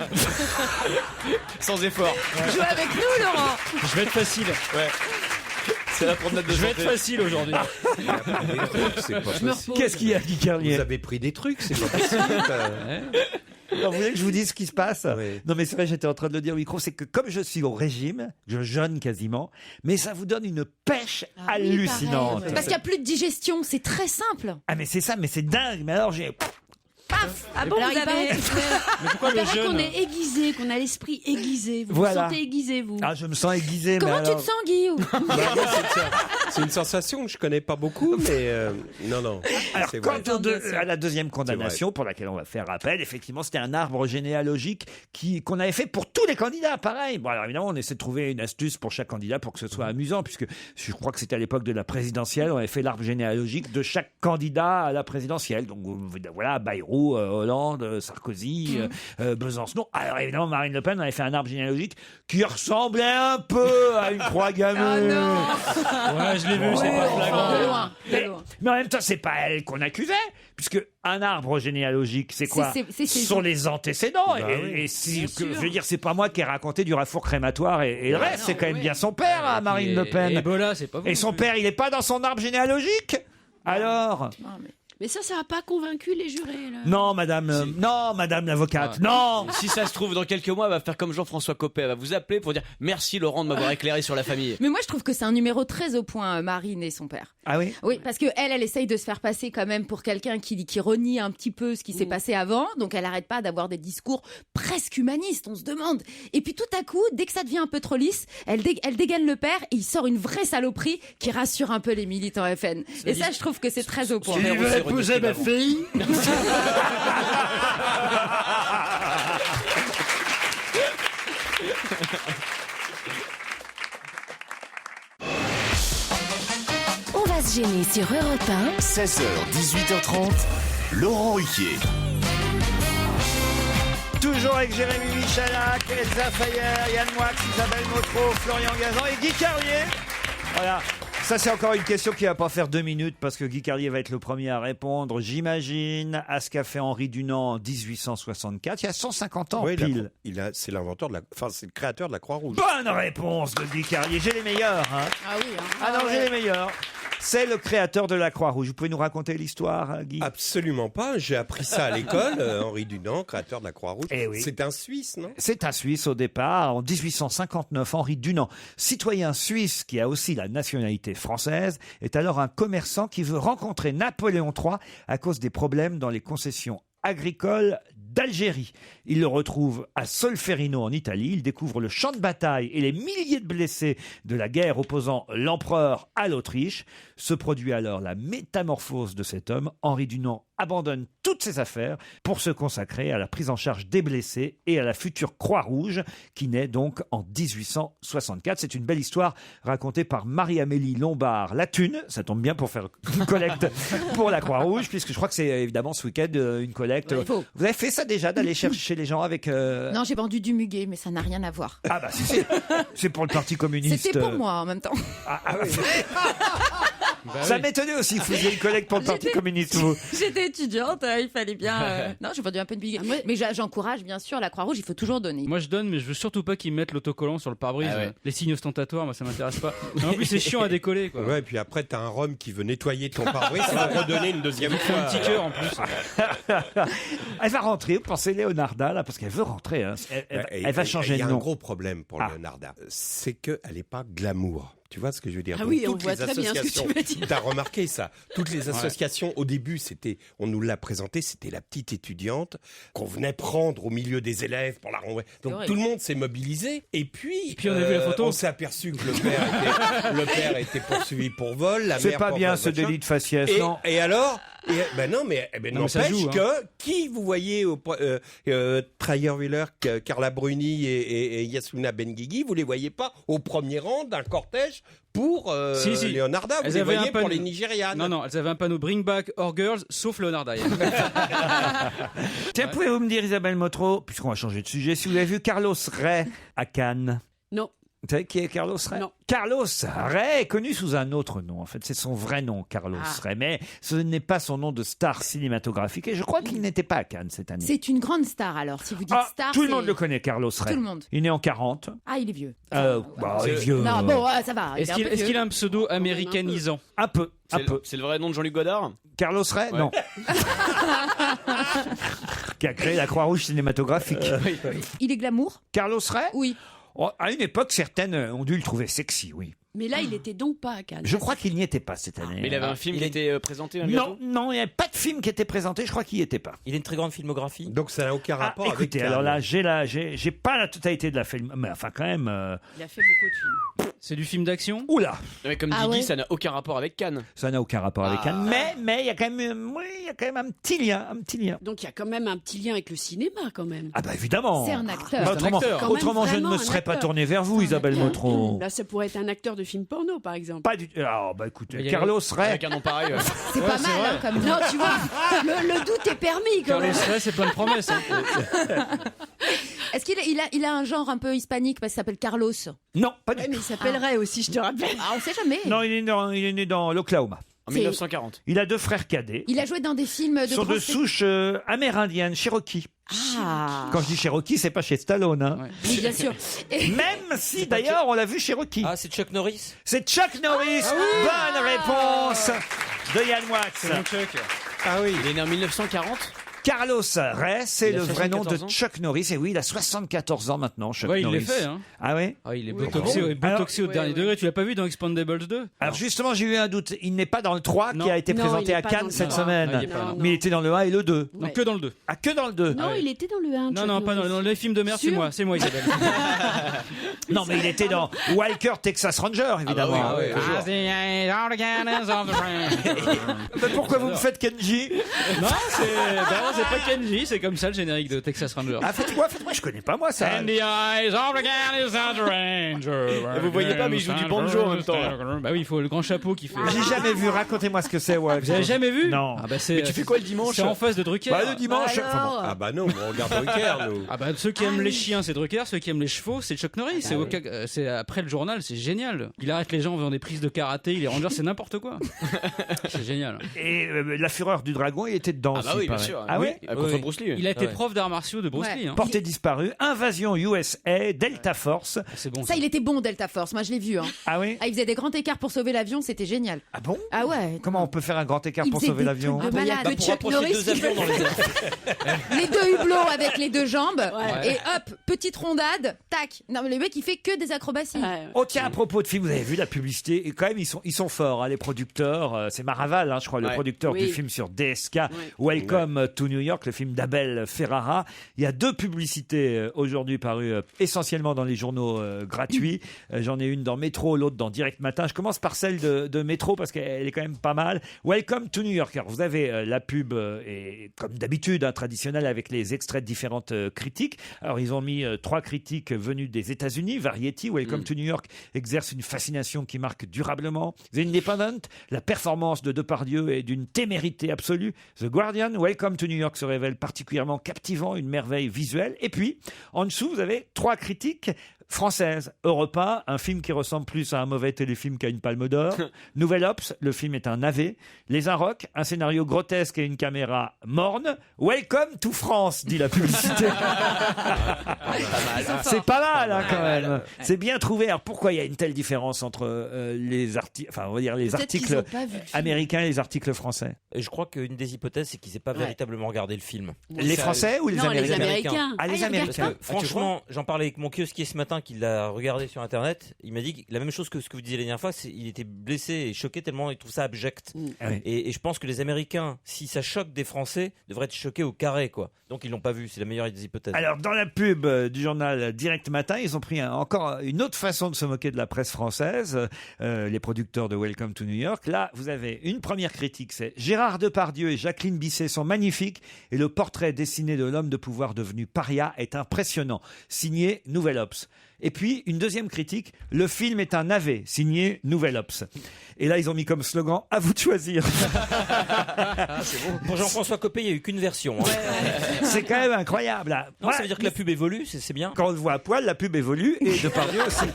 Sans effort. Joue avec nous, Laurent. je vais être facile. Ouais. C'est la promenade de Je vais santé. être facile aujourd'hui. Qu'est-ce qu'il y a, Guy Carlier ? Vous avez pris des trucs, c'est pas possible. Alors, vous voulez que je vous dise ce qui se passe ? Oui. Non, mais c'est vrai, j'étais en train de le dire au micro, c'est que comme je suis au régime, je jeûne quasiment, mais ça vous donne une pêche hallucinante. Parce qu'il n'y a plus de digestion, c'est très simple. Ah, mais c'est ça, mais c'est dingue. Mais alors, j'ai... Paf. Ah bon, Alors, vous il avez... paraît- Mais pourquoi Il le paraît qu'on jeûne est aiguisé, qu'on a l'esprit aiguisé. Vous Voilà. vous sentez aiguisé, vous? Ah, je me sens aiguisé, Comment mais tu alors... te sens, Guy C'est une sensation que je connais pas beaucoup, mais non. Alors, C'est quant vrai. à la deuxième condamnation, pour laquelle on va faire appel, effectivement, c'était un arbre généalogique qu'on avait fait pour tous les candidats, pareil. Bon, alors évidemment, on essaie de trouver une astuce pour chaque candidat pour que ce soit amusant, puisque je crois que c'était à l'époque de la présidentielle, on avait fait l'arbre généalogique de chaque candidat à la présidentielle. Donc voilà, Bayrou, Hollande, Sarkozy, Besançon. Alors évidemment, Marine Le Pen, on avait fait un arbre généalogique qui ressemblait un peu à une croix gammée. Ouais, je l'ai vu, c'est pas flagrant. De loin, de loin. Mais en même temps, c'est pas elle qu'on accusait, puisque un arbre généalogique, c'est quoi? C'est Ce sont les antécédents. Et je veux dire, c'est pas moi qui ai raconté du rafour crématoire et le reste, c'est quand même bien son père, à Marine Le Pen. Ebola, c'est pas vous. Et son père, il est pas dans son arbre généalogique? Alors? Mais ça n'a pas convaincu les jurés, là. Non, madame l'avocate, non! Si ça se trouve, dans quelques mois, elle va faire comme Jean-François Copé. Elle va vous appeler pour dire merci Laurent de m'avoir éclairé sur la famille. Mais moi, je trouve que c'est un numéro très au point, Marine et son père. Ah oui? Oui, parce que elle essaye de se faire passer quand même pour quelqu'un qui renie un petit peu ce qui s'est passé avant. Donc, elle arrête pas d'avoir des discours presque humanistes, on se demande. Et puis, tout à coup, dès que ça devient un peu trop lisse, elle dégaine le père et il sort une vraie saloperie qui rassure un peu les militants FN. Et ça, je trouve que c'est très au point. Tu veux épouser ma fille? On va se gêner sur Europe 1. 16h, 18h30, Laurent Ruquier. Toujours avec Jérémy Michalak, Elsa Fayer, Yann Moix, Isabelle Motro, Florian Gazan et Guy Carlier. Voilà. Ça, c'est encore une question qui va pas faire 2 minutes parce que Guy Carlier va être le premier à répondre. J'imagine à ce qu'a fait Henri Dunant en 1864. Il y a 150 ans pile. C'est l'inventeur c'est le créateur de la Croix-Rouge. Bonne réponse de Guy Carlier. J'ai les meilleurs. Hein. Ah oui. Ah non, j'ai les meilleurs. C'est le créateur de la Croix-Rouge. Vous pouvez nous raconter l'histoire, Guy? Absolument pas. J'ai appris ça à l'école. Henri Dunant, créateur de la Croix-Rouge. Oui. C'est un Suisse, non? C'est un Suisse au départ. En 1859, Henri Dunant, citoyen suisse qui a aussi la nationalité française, est alors un commerçant qui veut rencontrer Napoléon III à cause des problèmes dans les concessions agricoles d'Algérie. Il le retrouve à Solferino en Italie. Il découvre le champ de bataille et les milliers de blessés de la guerre opposant l'empereur à l'Autriche. Se produit alors la métamorphose de cet homme. Henri Dunant abandonne toutes ses affaires pour se consacrer à la prise en charge des blessés et à la future Croix-Rouge qui naît donc en 1864. C'est une belle histoire racontée par Marie-Amélie Lombard. La Thune, ça tombe bien pour faire une collecte pour la Croix-Rouge, puisque je crois que c'est évidemment ce week-end une collecte. Ouais, vous avez fait ça déjà, d'aller chercher les gens avec... Non, j'ai vendu du muguet, mais ça n'a rien à voir. Ah bah c'est pour le Parti communiste. C'était pour moi en même temps. Ça m'étonnait aussi que vous faisiez une collecte pour le Parti communiste. J'étais étudiante, il fallait bien... Non, j'ai vendu un peu de muguet. Mais j'encourage bien sûr la Croix-Rouge, il faut toujours donner. Moi je donne, mais je veux surtout pas qu'ils mettent l'autocollant sur le pare-brise. Les signes ostentatoires, moi ça m'intéresse pas. En plus c'est chiant à décoller, quoi. Ouais, et puis après t'as un rhum qui veut nettoyer ton pare-brise et va redonner une deuxième fois. Un petit cœur en plus. Elle va rentrer, vous pensez Leonarda, là, parce qu'elle veut rentrer. Hein. Elle va changer de nom. Il y a un gros problème pour Leonarda, c'est qu'elle n'est pas glamour. Tu vois ce que je veux dire? Ah oui, on voit très bien ce que tu veux dire. T'as remarqué ça? Toutes les associations, au début, on nous l'a présenté, c'était la petite étudiante qu'on venait prendre au milieu des élèves pour la renvoyer. Donc tout le monde s'est mobilisé. Et puis on a vu la photo. On s'est aperçu que le père était poursuivi pour vol. La c'est mère pas pour bien ce délit de faciès, non? Et alors? N'empêche que qui vous voyez au Trierweiler, Carla Bruni et Yasmina Benguigui, vous les voyez pas au premier rang d'un cortège pour Leonarda, vous les voyez pour les Nigérianes. Non, elles avaient un panneau Bring Back Our Girls, sauf Leonarda. Tiens, pouvez-vous me dire, Isabelle Motro, puisqu'on va changer de sujet, si vous avez vu Carlos Ray à Cannes? Non. Vous savez qui est Carlos Ray? Non. Carlos Ray est connu sous un autre nom. En fait, c'est son vrai nom, Carlos Ray. Mais ce n'est pas son nom de star cinématographique. Et je crois qu'il n'était pas à Cannes cette année. C'est une grande star, alors. Si vous dites star, tout le monde le connaît, Carlos Ray. Tout le monde. Il est né en 40. Ah, il est vieux. Il est vieux. Non, bon, ça va. Est-ce qu'il a un pseudo américanisant? Un peu. C'est le vrai nom de Jean-Luc Godard? Carlos Ray? Non. Qui a créé la Croix-Rouge cinématographique. Il est glamour? Carlos Ray? Oui. À une époque, certaines ont dû le trouver sexy, oui. Mais là, il n'était donc pas à Cannes. Je crois qu'il n'y était pas cette année. Mais il avait un film qui était présenté Non, il n'y avait pas de film qui était présenté, je crois qu'il n'y était pas. Il a une très grande filmographie. Donc ça n'a aucun rapport avec écoutez, Cannes. alors là, j'ai pas la totalité de la film, mais enfin quand même... Il a fait beaucoup de films. C'est du film d'action? Oula! Mais comme dit Guy, ça n'a aucun rapport avec Cannes. Ça n'a aucun rapport avec Cannes, mais il y a quand même, un petit lien, Donc il y a quand même un petit lien avec le cinéma, quand même. Ah bah évidemment. C'est un acteur. Autrement, je ne me serais pas tourné vers vous, Isabelle Motro. Là, ça pourrait être un acteur de film porno, par exemple. Pas du tout. Alors, bah écoutez, Carlos Ray. Avec un nom pareil. C'est pas mal, hein, comme non, tu vois, le doute est permis, quand même. Carlos Ray, c'est plein de promesses. Est-ce qu'il a un genre un peu hispanique parce qu'il s'appelle Carlos? Non, pas du tout. Mais il s'appellerait aussi, je te rappelle. On sait jamais. Non, il est né dans l'Oklahoma. En 1940. Il a 2 frères cadets. Il a joué dans des films de... Sont de souche amérindienne, Cherokee. Ah. Quand je dis Cherokee, c'est pas chez Stallone. Hein. Ouais. Oui, bien sûr. Même si, d'ailleurs, on l'a vu Cherokee. Ah, c'est Chuck Norris? C'est Chuck Norris. Bonne réponse de Yann Wax. C'est mon Chuck. Ah oui. Il est né en 1940. Carlos Ray, c'est le vrai nom de Chuck Norris. Et oui, il a 74 ans maintenant, Chuck Norris. Il l'est fait. Hein. Ah oui? Il est botoxé au dernier degré. Tu l'as pas vu dans Expendables 2? Alors justement, j'ai eu un doute. Il n'est pas dans le 3 qui a été présenté à Cannes cette semaine. Mais il était dans le 1 et le 2. Non, que dans le 2. Ah, que dans le 2. Non, il était dans le 1. Non, pas dans les films de merde, c'est moi, Isabelle. Non, mais il était dans Walker, Texas Ranger, évidemment. Mais pourquoi vous me faites Kenji? Non, c'est pas Kenji, c'est comme ça le générique de Texas Ranger. Ah, faites-moi, je connais pas moi ça. And the eyes of the Texas Ranger. Vous voyez pas, mais il joue du banjo en même temps. Bah oui, il faut le grand chapeau qui fait. J'ai jamais vu, racontez-moi ce que c'est. Ouais. Vous avez jamais vu? Non. Ah bah mais tu fais quoi le dimanche? C'est en face de Drucker. Bah le dimanche. Ah bah non, on regarde Drucker, nous. Ah bah ceux qui aiment les chiens, c'est Drucker, ceux qui aiment les chevaux, c'est Chuck Norris. C'est après le journal, c'est génial. Il arrête les gens en faisant des prises de karaté, il les Rangers, c'est n'importe quoi. C'est génial. Et la fureur du dragon, il était dedans aussi. Ah bah oui, bien sûr. Ah contre Bruce Lee. Il a été prof d'arts martiaux de Bruce Lee. Porté disparu, Invasion USA, Delta Force. C'est bon. Ça, il était bon, Delta Force. Moi, je l'ai vu. Ah oui. Il faisait des grands écarts pour sauver l'avion, c'était génial. Ah bon? Ah ouais. Comment on peut faire un grand écart pour sauver l'avion? De malade. Pour rapprocher deux avions dans les airs. Les deux hublots avec les deux jambes. Et hop, petite rondade, tac. Non, mais le mec, il fait que des acrobaties. Oh tiens, à propos de film, vous avez vu la publicité? Et quand même, ils sont forts, les producteurs. C'est Maraval, je crois, le producteur du film sur DSK. Welcome to New York, le film d'Abel Ferrara. Il y a 2 publicités aujourd'hui parues essentiellement dans les journaux gratuits. J'en ai une dans Métro, l'autre dans Direct Matin. Je commence par celle de Métro parce qu'elle est quand même pas mal. Welcome to New York. Alors, vous avez la pub, et comme d'habitude, traditionnelle, avec les extraits de différentes critiques. Alors, ils ont mis 3 critiques venues des États-Unis. Variety, Welcome to New York exerce une fascination qui marque durablement. The Independent, la performance de Depardieu est d'une témérité absolue. The Guardian, Welcome to New York se révèle particulièrement captivant, une merveille visuelle. Et puis, en dessous, vous avez 3 critiques françaises. Europe 1, un film qui ressemble plus à un mauvais téléfilm qu'à une palme d'or. Nouvel Ops, le film est un navet. Les Inrocks, un scénario grotesque et une caméra morne. Welcome to France, dit la publicité. C'est pas mal, quand même. C'est bien trouvé. Alors pourquoi il y a une telle différence entre les articles, enfin on va dire les articles américains et les articles français? Je crois qu'une des hypothèses, c'est qu'ils n'aient pas véritablement regardé le film. Les Français ou les Américains? Les Américains. Ah, les Américains. Franchement, j'en parlais avec mon kiosquier ce matin qui l'a regardé sur Internet. Il m'a dit la même chose que ce que vous disiez la dernière fois. Il était blessé et choqué tellement il trouve ça abject. Et je pense que les Américains, si ça choque des Français, devraient être choqués au carré, quoi. Donc ils l'ont pas vu. C'est la meilleure des hypothèses. Alors dans la pub du journal Direct Matin, ils ont pris encore une autre façon de se moquer de la presse française. Les producteurs de Welcome to New York. Là, vous avez une première critique, c'est Gérard Depardieu et Jacqueline Bisset sont magnifiques et le portrait dessiné de l'homme de pouvoir devenu paria est impressionnant. Signé Nouvel Ops. Et puis, une deuxième critique, le film est un navet, signé Nouvel Ops. Et là, ils ont mis comme slogan, à vous de choisir. C'est bon. Pour Jean-François Copé, il n'y a eu qu'une version. C'est quand même incroyable. Là. Non, ça veut dire que la pub évolue, c'est bien. Quand on le voit à poil, la pub évolue, et Depardieu aussi.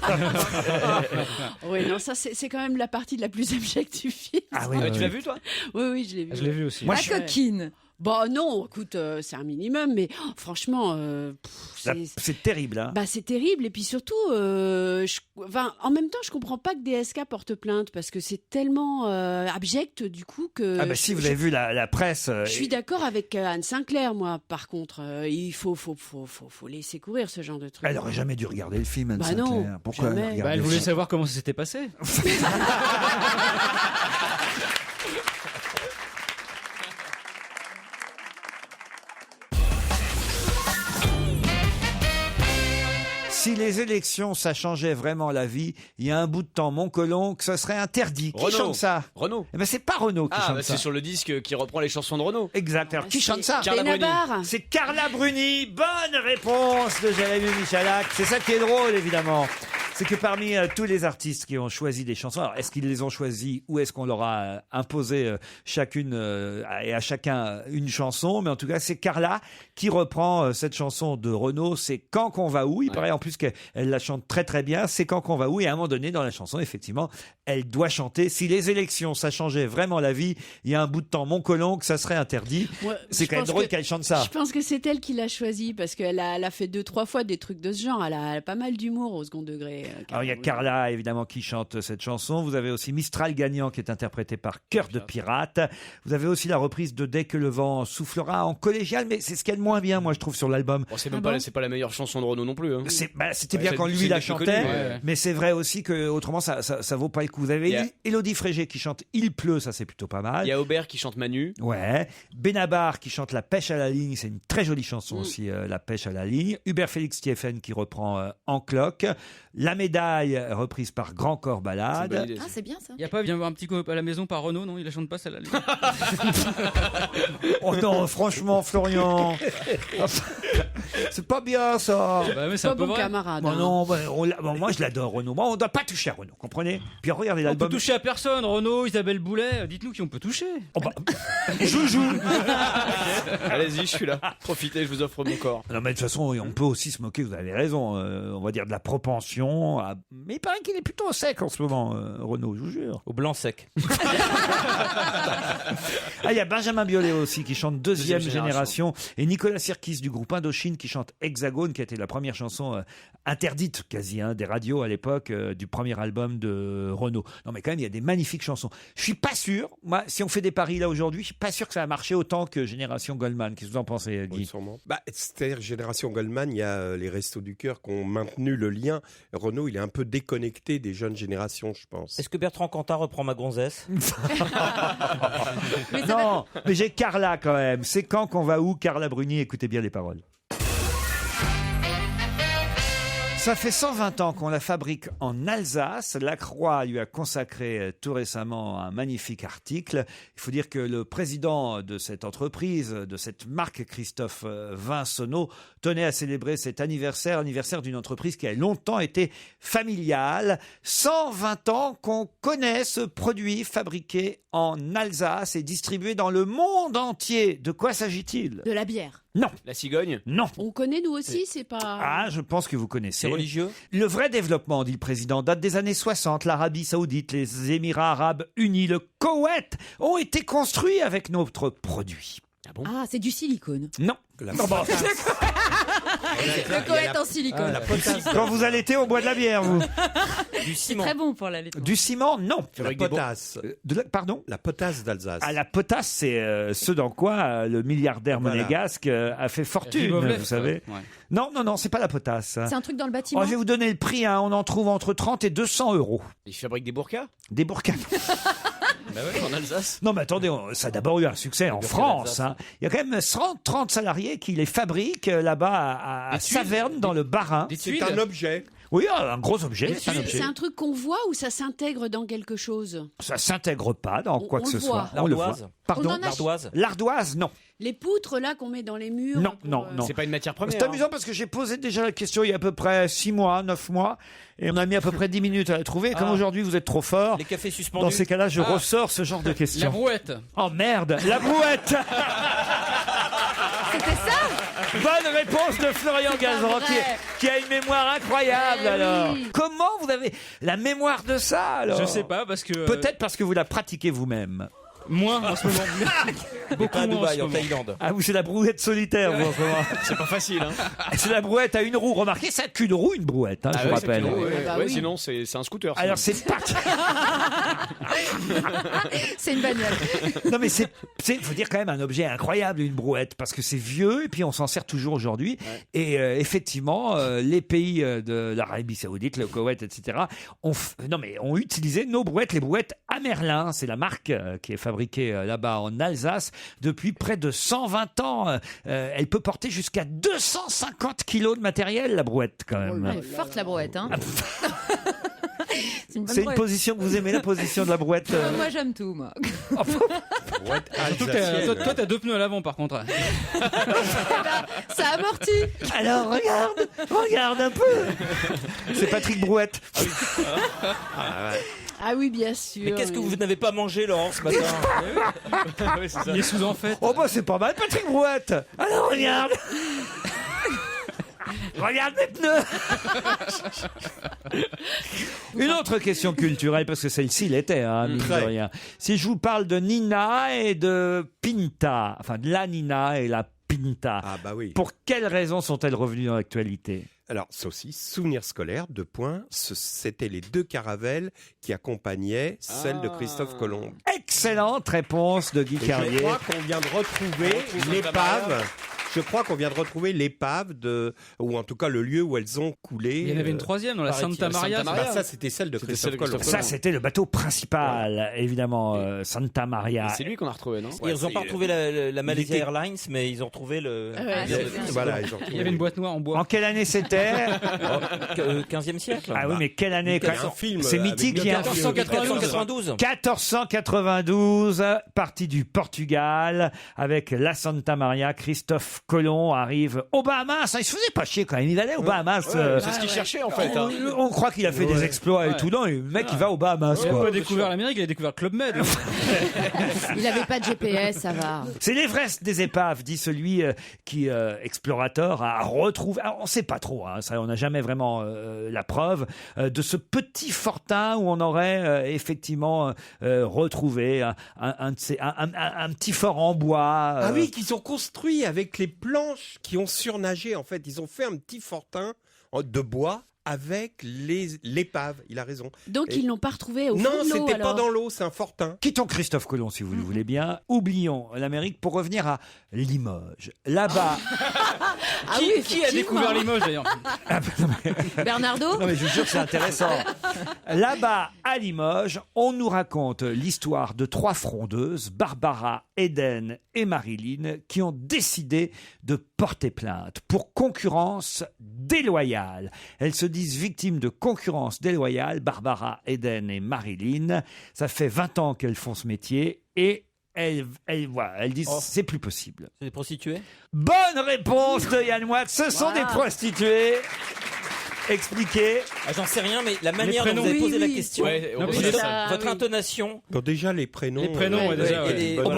Oui, non, ça c'est quand même la partie la plus abjecte du film. Ah oui, tu l'as vu, toi? Oui, je l'ai vu. Je l'ai vu aussi. La coquine. Bah non, écoute, c'est un minimum, mais franchement, c'est terrible. C'est terrible, et puis surtout, en même temps, je comprends pas que DSK porte plainte parce que c'est tellement abject du coup que. Si vous avez vu la presse. Je suis d'accord avec Anne Sinclair, moi. Par contre, il faut laisser courir ce genre de truc. Elle aurait jamais dû regarder le film, Anne Sinclair. Non, pourquoi elle voulait savoir comment ça s'était passé. Si les élections, ça changeait vraiment la vie, il y a un bout de temps, Montcolon, que ce serait interdit. Qui chante ça? Renaud. Eh ben, c'est pas Renaud qui chante ça. C'est sur le disque qui reprend les chansons de Renaud. Exact. Alors, qui chante ça? Carla Bruni. C'est Carla Bruni. Bonne réponse de Jérémy Michalak. C'est ça qui est drôle, évidemment. C'est que parmi tous les artistes qui ont choisi des chansons, alors est-ce qu'ils les ont choisis ou est-ce qu'on leur a imposé chacune et à chacun une chanson? Mais en tout cas, c'est Carla qui reprend cette chanson de Renaud. C'est Quand qu'on va où. Il paraît en plus qu'elle la chante très très bien. C'est Quand qu'on va où. Et à un moment donné dans la chanson, effectivement, elle doit chanter. Si les élections, ça changeait vraiment la vie, il y a un bout de temps, Montcolon, que ça serait interdit. C'est quand même drôle qu'elle chante ça. Je pense que c'est elle qui l'a choisi parce qu'elle a fait 2-3 fois des trucs de ce genre. Elle a pas mal d'humour au second degré. Alors il y a Carla évidemment qui chante cette chanson. Vous avez aussi Mistral gagnant qui est interprété par Cœur de Pirate. Vous avez aussi la reprise de Dès que le vent soufflera en collégial, mais c'est ce qu'il y a de moins bien, moi je trouve, sur l'album. C'est pas la meilleure chanson de Renaud non plus. Hein. C'était bien quand lui la chantait, mais c'est vrai aussi que autrement ça vaut pas le coup. Vous avez Élodie Frégé qui chante Il pleut, ça c'est plutôt pas mal. Il y a Aubert qui chante Manu. Ouais. Benabar qui chante La pêche à la ligne, c'est une très jolie chanson aussi, La pêche à la ligne. Hubert Félix Thieffen qui reprend En cloque. La médaille reprise par Grand Corps Ballade. C'est bien ça. Il n'y a pas Viens voir un petit coup à la maison par Renaud, non? Il la chante pas celle-là. Oh non, franchement, Florian. C'est pas bien ça. Bah, mais c'est Pas un peu bon vrai. camarade. Bon, hein. non, moi je l'adore Renaud. Moi on doit pas toucher à Renaud, comprenez? Puis regardez On peut l'album. toucher à personne. Renaud, Isabelle Boulet, dites-nous qui on peut toucher. Oh, bah, Joujou. Allez-y, je suis là. Profitez, je vous offre mon corps. Non mais de toute façon on peut aussi se moquer, vous avez raison, on va dire de la propension mais il paraît qu'il est plutôt sec en ce moment, Renaud, je vous jure. Au blanc sec. Ah, il y a Benjamin Biolay aussi qui chante deuxième Deuxième génération et Nicolas Sirkis du groupe Indochine qui chante Hexagone, qui a été la première chanson interdite quasi des radios à l'époque du premier album de Renaud. Non mais quand même il y a des magnifiques chansons. Je suis pas sûr, moi si on fait des paris là aujourd'hui, je suis pas sûr que ça va marcher autant que Génération Goldman. Qu'est-ce que vous en pensez, Guy? Oui, sûrement. C'est-à-dire Génération Goldman, il y a les Restos du Cœur qui ont maintenu le lien. Renaud, il est un peu déconnecté des jeunes générations, je pense. Est-ce que Bertrand Cantat reprend Ma gonzesse? Non, mais j'ai Carla quand même. C'est quand qu'on va où, Carla Bruni? Écoutez bien les paroles. Ça fait 120 ans qu'on la fabrique en Alsace. La Croix lui a consacré tout récemment un magnifique article. Il faut dire que le président de cette entreprise, de cette marque, Christophe Vincenot, tenait à célébrer cet anniversaire d'une entreprise qui a longtemps été familiale. 120 ans qu'on connaît ce produit fabriqué en Alsace et distribué dans le monde entier. De quoi s'agit-il? De la bière. Non. La cigogne? Non. On connaît nous aussi, c'est pas... Ah, je pense que vous connaissez. C'est religieux? Le vrai développement, dit le président, date des années 60. L'Arabie Saoudite, les Émirats Arabes Unis, le Koweït ont été construits avec notre produit. Ah bon? Ah, c'est du silicone. Non. Le Koweït en silicone. Quand vous allaitez, on boit de la bière, vous. Du C'est ciment. très bon pour l'allaitement. Du ciment, non. La potasse. Pardon? La potasse d'Alsace. Ah, la potasse, c'est ce dans quoi le milliardaire monégasque a fait fortune, Ribovlev, vous savez. ouais. Non, c'est pas la potasse. C'est un truc dans le bâtiment. Oh, je vais vous donner le prix, hein. On en trouve entre 30 et 200 euros. Ils fabriquent des burkas? Des burkas. Bah ouais, en Alsace. Non, mais attendez, ça a d'abord eu un succès en France. Hein. Il y a quand même 130 salariés qui les fabriquent là-bas à Saverne, dans le Bas-Rhin. C'est un objet. Oui, un gros objet. Mais c'est un truc qu'on voit ou ça s'intègre dans quelque chose? Ça s'intègre pas dans quoi On que ce le soit. voit. On le voit. L'ardoise. Pardon? On en a- L'ardoise. L'ardoise, non. Les poutres là qu'on met dans les murs? Non, pour, non. C'est pas une matière première. C'est amusant parce que j'ai posé déjà la question il y a à peu près 6 mois, 9 mois, et on a mis à peu près 10 minutes à la trouver. Et comme aujourd'hui vous êtes trop fort, Les cafés suspendus. dans ces cas-là, je ressors ce genre de La questions. brouette. Oh merde, la brouette. C'était ça? Bonne réponse de Florian Gazan qui a une mémoire incroyable alors. oui. Comment vous avez la mémoire de ça alors? Je sais pas parce que. Peut-être parce que vous la pratiquez vous-même. Moins en ce moment. Beaucoup Pas à moins en ce Dubaï, en moment. Thaïlande. Ah vous c'est la brouette solitaire vous en ce moment. C'est pas facile, hein. C'est la brouette à une roue. Remarquez, ça a qu'une roue, une brouette, hein, je vous rappelle. Sinon, c'est un scooter. Alors sinon. c'est parti. C'est une bagnole. Non mais faut dire quand même un objet incroyable, une brouette, parce que c'est vieux et puis on s'en sert toujours aujourd'hui. Et effectivement, les pays de l'Arabie Saoudite, le Koweït, etc. ont utilisé nos brouettes, les brouettes Amerlin. C'est la marque qui est fabriquée là-bas en Alsace depuis près de 120 ans. Elle peut porter jusqu'à 250 kilos de matériel, la brouette quand même. Elle est forte la brouette, hein. C'est une bonne C'est une brouette. position que vous aimez, la position de la brouette Moi j'aime tout, moi. Surtout que toi, t'as 2 pneus à l'avant par contre. Ça amortit. Alors regarde un peu. C'est Patrick Brouette. Ah oui, bien sûr. Mais qu'est-ce que vous n'avez pas mangé, Laurent, ce matin? Oui, c'est ça. Il est sous en fait. Oh bah c'est pas mal, Patrick Brouette. Alors regarde. Regarde mes pneus. Une autre question culturelle, parce que celle-ci l'était, hein, mine de rien. Si je vous parle de Nina et de Pinta, enfin de la Nina et la Pinta, pour quelles raisons sont-elles revenues dans l'actualité? Alors, ça aussi, souvenir scolaire, 2 points. C'était les 2 caravelles qui accompagnaient celle de Christophe Colomb. Excellente réponse de Guy Carlier. Je crois qu'on vient de retrouver l'épave. Je crois qu'on vient de retrouver l'épave ou en tout cas le lieu où elles ont coulé. Il y en avait une troisième dans la Santa Maria. Ça, c'était celle de Christophe Colomb. Ça, c'était le bateau principal, évidemment, Santa Maria. C'est lui qu'on a retrouvé, non? Ils n'ont pas retrouvé la Malaysia Airlines, mais ils ont retrouvé le. Voilà, Il y avait une boîte noire en bois. En quelle année c'était? 15e siècle. Ah oui, mais quelle année? C'est mythique. 1492. 1492, partie du Portugal avec la Santa Maria, Christophe Christophe Colomb arrive aux Bahamas. Il se faisait pas chier quand même. Il allait aux Bahamas. C'est ce qu'il cherchait en fait. On croit qu'il a fait des exploits et tout. Non, le mec, il va aux Bahamas. Il n'a pas découvert l'Amérique, il a découvert Club Med. Il n'avait pas de GPS, ça va. C'est l'Everest des épaves, dit celui qui, explorateur, a retrouvé. Alors, on ne sait pas trop, ça, on n'a jamais vraiment la preuve de ce petit fortin où on aurait effectivement retrouvé un petit fort en bois. Ah oui, qu'ils ont construit avec les planches qui ont surnagé. En fait, ils ont fait un petit fortin de bois avec l'épave. Il a raison. Donc ils l'ont pas retrouvé au fond de l'eau. Non, c'était pas dans l'eau, c'est un fortin. Quittons Christophe Colomb, si vous le voulez bien. Oublions l'Amérique pour revenir à Limoges. Là-bas. Qui a découvert Limoges d'ailleurs? Bernardo? Non mais je vous jure que c'est intéressant. Là-bas, à Limoges, on nous raconte l'histoire de 3 frondeuses, Barbara, Eden et Marilyn, qui ont décidé de porter plainte pour concurrence déloyale. Elles se disent victimes de concurrence déloyale, Barbara, Eden et Marilyn. Ça fait 20 ans qu'elles font ce métier et elles disent c'est plus possible. C'est des prostituées? Bonne réponse de Yann Moix. Ce sont des prostituées. Expliquez. J'en sais rien, mais la manière dont vous avez posé la question, votre intonation. Bon, déjà les prénoms.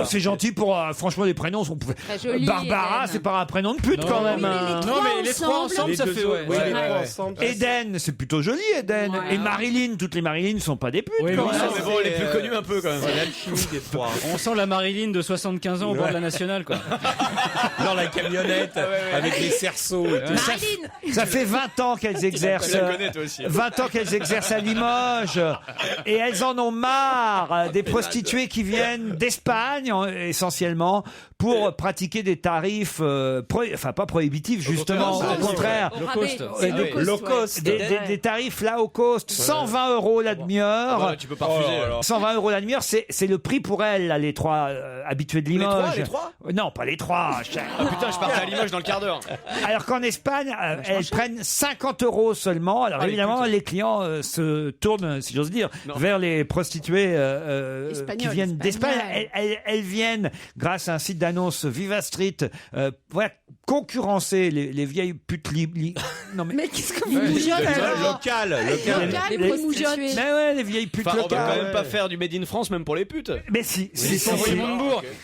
C'est gentil pour franchement les prénoms sont joli, Barbara, c'est pas un prénom de pute quand même. Mais les trois ensemble, ça fait les trois ensemble. Eden, c'est plutôt joli Eden. Et Marilyn, toutes les Marilyn sont pas des putes. Oui, quand même. mais bon, les plus connus un peu quand même. C'est l'alchimie des trois. On sent la Marilyn de 75 ans au bord de la Nationale, quoi. Dans la camionnette avec les cerceaux et tout. Ça fait 20 ans qu'elles exercent. 20 ans qu'elles exercent à Limoges et elles en ont marre des prostituées qui viennent d'Espagne essentiellement pour pratiquer des tarifs pas prohibitifs justement, au contraire low cost, des tarifs low cost, 120 € la demi-heure. Tu peux pas refuser. 120 € la demi-heure, c'est le prix pour elles là, les 3 habitués de Limoges. Les 3 Non, pas les 3. Putain, je partais à Limoges dans le quart d'heure. Alors qu'en Espagne, elles prennent 50 € seulement. Alors évidemment, les clients se tournent, si j'ose dire, vers les prostituées qui viennent d'Espagne. Elles viennent, grâce à un site d'annonce Viva Street, concurrencer les vieilles putes Non mais qu'est-ce que vous moujonnez local. Les prostituées. Mais ouais, les vieilles putes locales. On va quand même pas faire du Made in France même pour les putes. Mais si.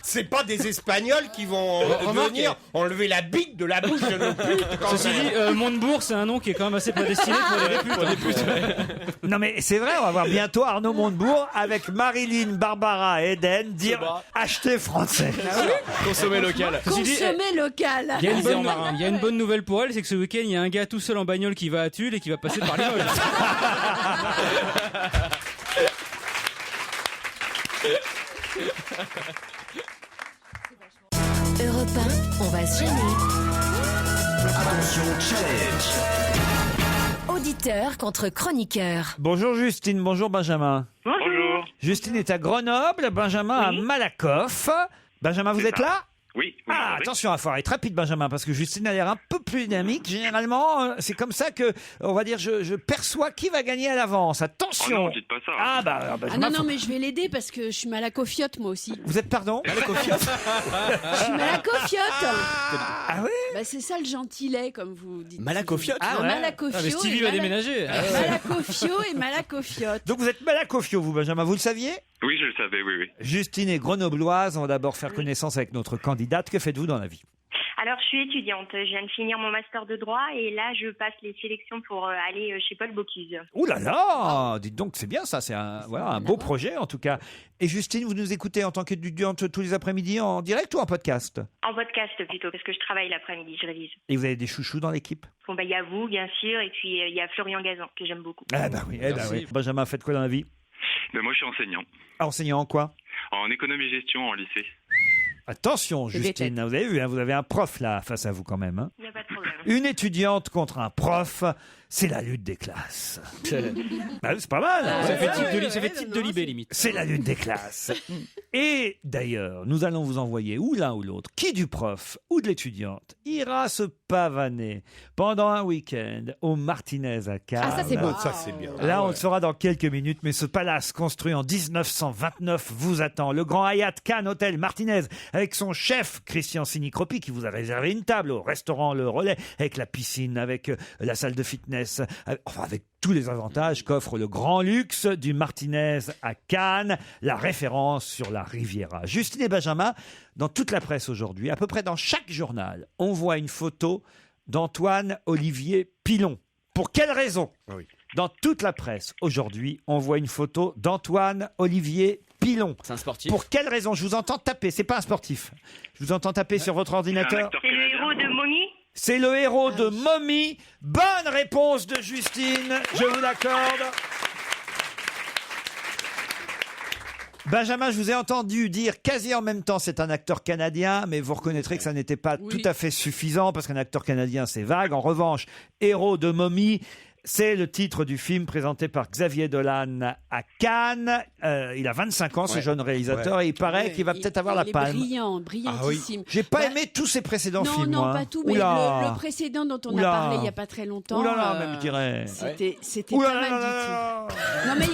C'est pas des Espagnols qui vont venir enlever la bite de la bouche de nos putes. Ceci dit, Montebourg, c'est un nom qui est quand même assez prédestiné pour des putes. Non mais c'est vrai, on va voir bientôt Arnaud Montebourg avec Marilyn, Barbara et Eden dire achetez français. Consommer local. Consommer local. Il y a une bonne nouvelle pour elle, c'est que ce week-end, il y a un gars tout seul en bagnole qui va à Tulle et qui va passer par Limoges. Europe 1, on va se gêner. Attention, challenge. Auditeur contre chroniqueur. Bonjour Justine, bonjour Benjamin. Bonjour. Justine est à Grenoble, Benjamin à Malakoff. Benjamin, vous êtes là ? Oui. Attention, il faut être rapide, Benjamin, parce que Justine a l'air un peu plus dynamique. Généralement, c'est comme ça que, on va dire, je perçois qui va gagner à l'avance. Attention. Oh non, dites pas ça. Benjamin, non, mais je vais l'aider parce que je suis malacofiote, moi aussi. Vous êtes, pardon? Je suis malacofiote. Ah oui? Bah, c'est ça le gentillet, comme vous dites. Malacofiote? Malacofio. Mais Stevie va déménager. Malacofio et malacofiote. Donc vous êtes malacofio, vous, Benjamin, vous le saviez? Oui, je le savais, oui. Justine est grenobloise. On va d'abord faire connaissance avec notre candidate. Que faites-vous dans la vie? Alors, je suis étudiante. Je viens de finir mon master de droit et là, je passe les sélections pour aller chez Paul Bocuse. Ouh là là! Dites donc, c'est bien ça. C'est un beau projet, en tout cas. Et Justine, vous nous écoutez en tant qu'étudiante tous les après-midi en direct ou en podcast? En podcast plutôt, parce que je travaille l'après-midi, je révise. Et vous avez des chouchous dans l'équipe? Bon, il y a vous, bien sûr, et puis il y a Florian Gazan, que j'aime beaucoup. Oui. Benjamin, faites quoi dans la vie? Moi, je suis enseignant. Enseignant en quoi? En économie-gestion en lycée. Attention, Justine, vous avez vu, vous avez un prof là face à vous quand même. Il n'y a pas de problème. Une étudiante contre un prof, c'est la lutte des classes. Bah, c'est pas mal. Ça fait titre de Libé, limite. C'est la lutte des classes. Et d'ailleurs, nous allons vous envoyer ou l'un ou l'autre, qui du prof ou de l'étudiante, ira se pavaner pendant un week-end au Martinez à Cannes. Ah, ça, c'est beau. Ça, c'est bien. Là, on le saura dans quelques minutes, mais ce palace construit en 1929 vous attend. Le grand Hyatt Cannes Hôtel Martinez, avec son chef Christian Sinicropi, qui vous a réservé une table au restaurant Le Relais, avec la piscine, avec la salle de fitness, avec tous les avantages qu'offre le grand luxe du Martinez à Cannes, la référence sur la Riviera. Justine et Benjamin, dans toute la presse aujourd'hui, à peu près dans chaque journal, on voit une photo d'Antoine Olivier Pilon. Pour quelle raison ? Dans toute la presse aujourd'hui, on voit une photo d'Antoine Olivier Pilon. C'est un sportif. Pour quelle raison ? Je vous entends taper, c'est pas un sportif. Je vous entends taper sur votre ordinateur. C'est le héros de Mommy. C'est le héros de Mommy. Bonne réponse de Justine, je vous l'accorde. Benjamin, je vous ai entendu dire quasi en même temps c'est un acteur canadien, mais vous reconnaîtrez que ça n'était pas tout à fait suffisant parce qu'un acteur canadien c'est vague. En revanche, héros de Mommy, c'est le titre du film présenté par Xavier Dolan à Cannes. Il a 25 ans, ce jeune réalisateur, et il paraît qu'il va peut-être avoir la palme. Brillantissime. J'ai pas aimé tous ses précédents films. Non, moi. pas tout, mais le précédent dont on a parlé il y a pas très longtemps. Même je dirais. C'était pas mal du tout. Non, mais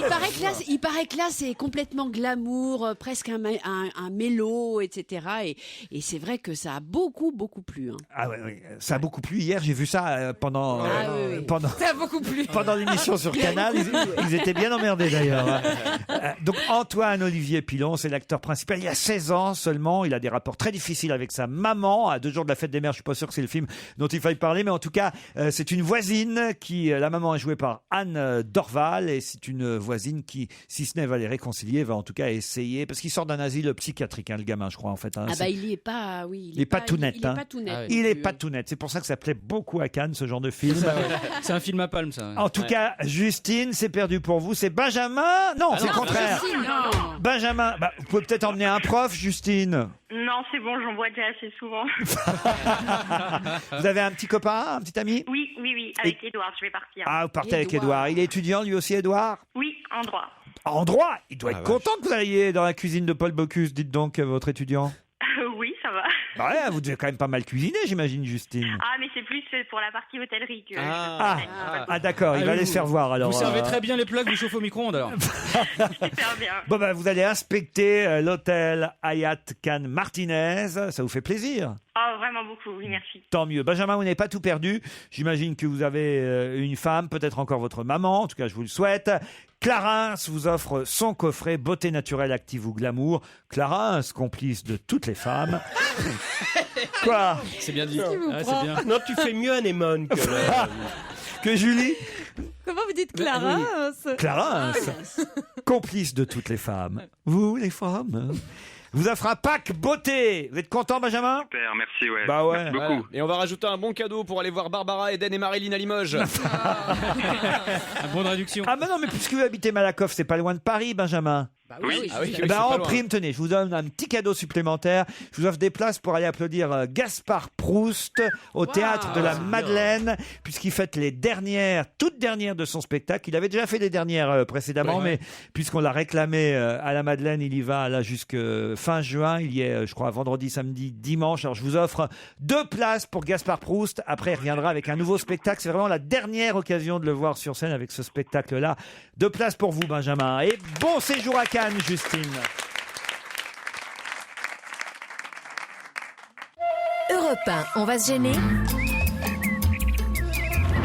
il paraît que là, c'est complètement glamour, presque un mélo, etc. Et c'est vrai que ça a beaucoup plu. Hein. Ah oui, ça a beaucoup plu. Hier, j'ai vu ça pendant. Ça a beaucoup plu. Pendant l'émission sur Canal, ils étaient bien emmerdés d'ailleurs. Donc Antoine Olivier Pilon, c'est l'acteur principal. Il y a 16 ans seulement, il a des rapports très difficiles avec sa maman. À 2 jours de la fête des mères, je suis pas sûr que c'est le film dont il faille parler, mais en tout cas, c'est une voisine qui, la maman est jouée par Anne Dorval, et c'est une voisine qui, si ce n'est va les réconcilier, va en tout cas essayer, parce qu'il sort d'un asile psychiatrique, le gamin, je crois en fait. Il est pas, il est pas tout net. Il est pas tout net. C'est pour ça que ça plaît beaucoup à Cannes, ce genre de film. C'est un film à palme, ça. En tout cas, Justine, c'est perdu pour vous. C'est Benjamin. Non, c'est le contraire. Benjamin, vous pouvez peut-être emmener un prof, Justine. Non, c'est bon, j'en vois déjà assez souvent. Vous avez un petit copain, un petit ami ? Oui, avec Édouard, je vais partir. Ah, vous partez avec Édouard. Il est étudiant, lui aussi, Édouard ? Oui, en droit. En droit ? Il doit être content que vous alliez dans la cuisine de Paul Bocuse, dites donc, votre étudiant. Oui, ça va. Bah ouais, vous devez quand même pas mal cuisiner, j'imagine, Justine. Ah, mais c'est plus pour la partie hôtellerie que... D'accord, il va aller se faire voir alors. Vous servez très bien les plats que vous chauffez au micro-ondes alors. Super bien. Bon vous allez inspecter l'hôtel Hyatt Cannes Martinez, ça vous fait plaisir ? Oh, vraiment beaucoup, oui, merci. Tant mieux. Benjamin, vous n'avez pas tout perdu. J'imagine que vous avez une femme, peut-être encore votre maman, en tout cas je vous le souhaite. Clarins vous offre son coffret Beauté naturelle, active ou glamour. Clarins, complice de toutes les femmes. Quoi ? C'est bien dit. C'est bien. Non, tu fais mieux anémone que Julie. Comment vous dites Clarins ? Clarins, complice de toutes les femmes. Vous, les femmes vous offre un pack beauté. Vous êtes content, Benjamin ? Super, merci, ouais. Bah ouais. Merci beaucoup. Voilà. Et on va rajouter un bon cadeau pour aller voir Barbara, Eden et Marilyn à Limoges. Un bon de réduction. Ah non, mais puisque vous habitez Malakoff, c'est pas loin de Paris, Benjamin. Oui. En prime, tenez, je vous donne un petit cadeau supplémentaire. Je vous offre des places pour aller applaudir Gaspard Proust au théâtre de la Madeleine, puisqu'il fête les toutes dernières de son spectacle. Il avait déjà fait les dernières précédemment, mais puisqu'on l'a réclamé à la Madeleine, il y va là jusque fin juin. Il y est, je crois, vendredi, samedi, dimanche. Alors je vous offre 2 places pour Gaspard Proust. Après, il reviendra avec un nouveau spectacle. C'est vraiment la dernière occasion de le voir sur scène avec ce spectacle-là. 2 places pour vous, Benjamin. Et bon séjour à Cannes, Justine. Europe 1, on va se gêner.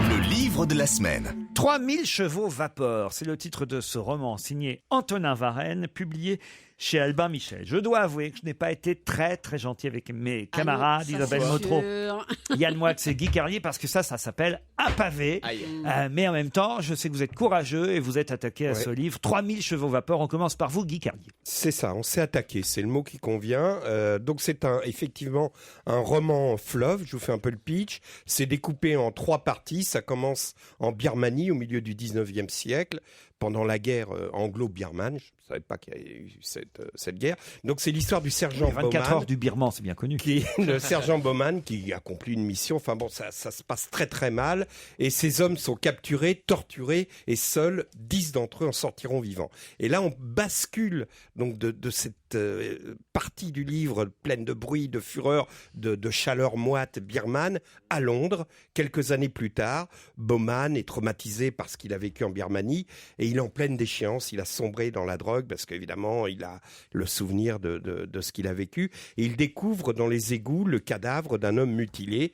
Le livre de la semaine. 3000 chevaux vapeur, c'est le titre de ce roman signé Antonin Varenne, publié chez Albin Michel. Je dois avouer que je n'ai pas été très très gentil avec mes camarades, Isabelle Motro, Yann Moix et Guy Carlier, parce que ça s'appelle Un pavé. Mais en même temps, je sais que vous êtes courageux et vous êtes attaqué à ce livre. 3000 chevaux vapeur. On commence par vous, Guy Carlier. C'est ça, on s'est attaqué, c'est le mot qui convient. Donc c'est effectivement un roman fleuve, je vous fais un peu le pitch. C'est découpé en 3 parties, ça commence en Birmanie au milieu du 19e siècle, pendant la guerre anglo-birmane. Je ne savais pas qu'il y avait eu cette guerre. Donc c'est l'histoire du sergent 24 Bowman. heures du Birman, c'est bien connu. Qui est le sergent Bowman qui accomplit une mission. Enfin bon, ça se passe très très mal. Et ces hommes sont capturés, torturés, et seuls 10 d'entre eux en sortiront vivants. Et là, on bascule donc de cette partie du livre pleine de bruit, de fureur, de chaleur moite birmane à Londres. Quelques années plus tard, Bowman est traumatisé par ce qu'il a vécu en Birmanie et il est en pleine déchéance. Il a sombré dans la drogue parce qu'évidemment, il a le souvenir de ce qu'il a vécu. Et il découvre dans les égouts le cadavre d'un homme mutilé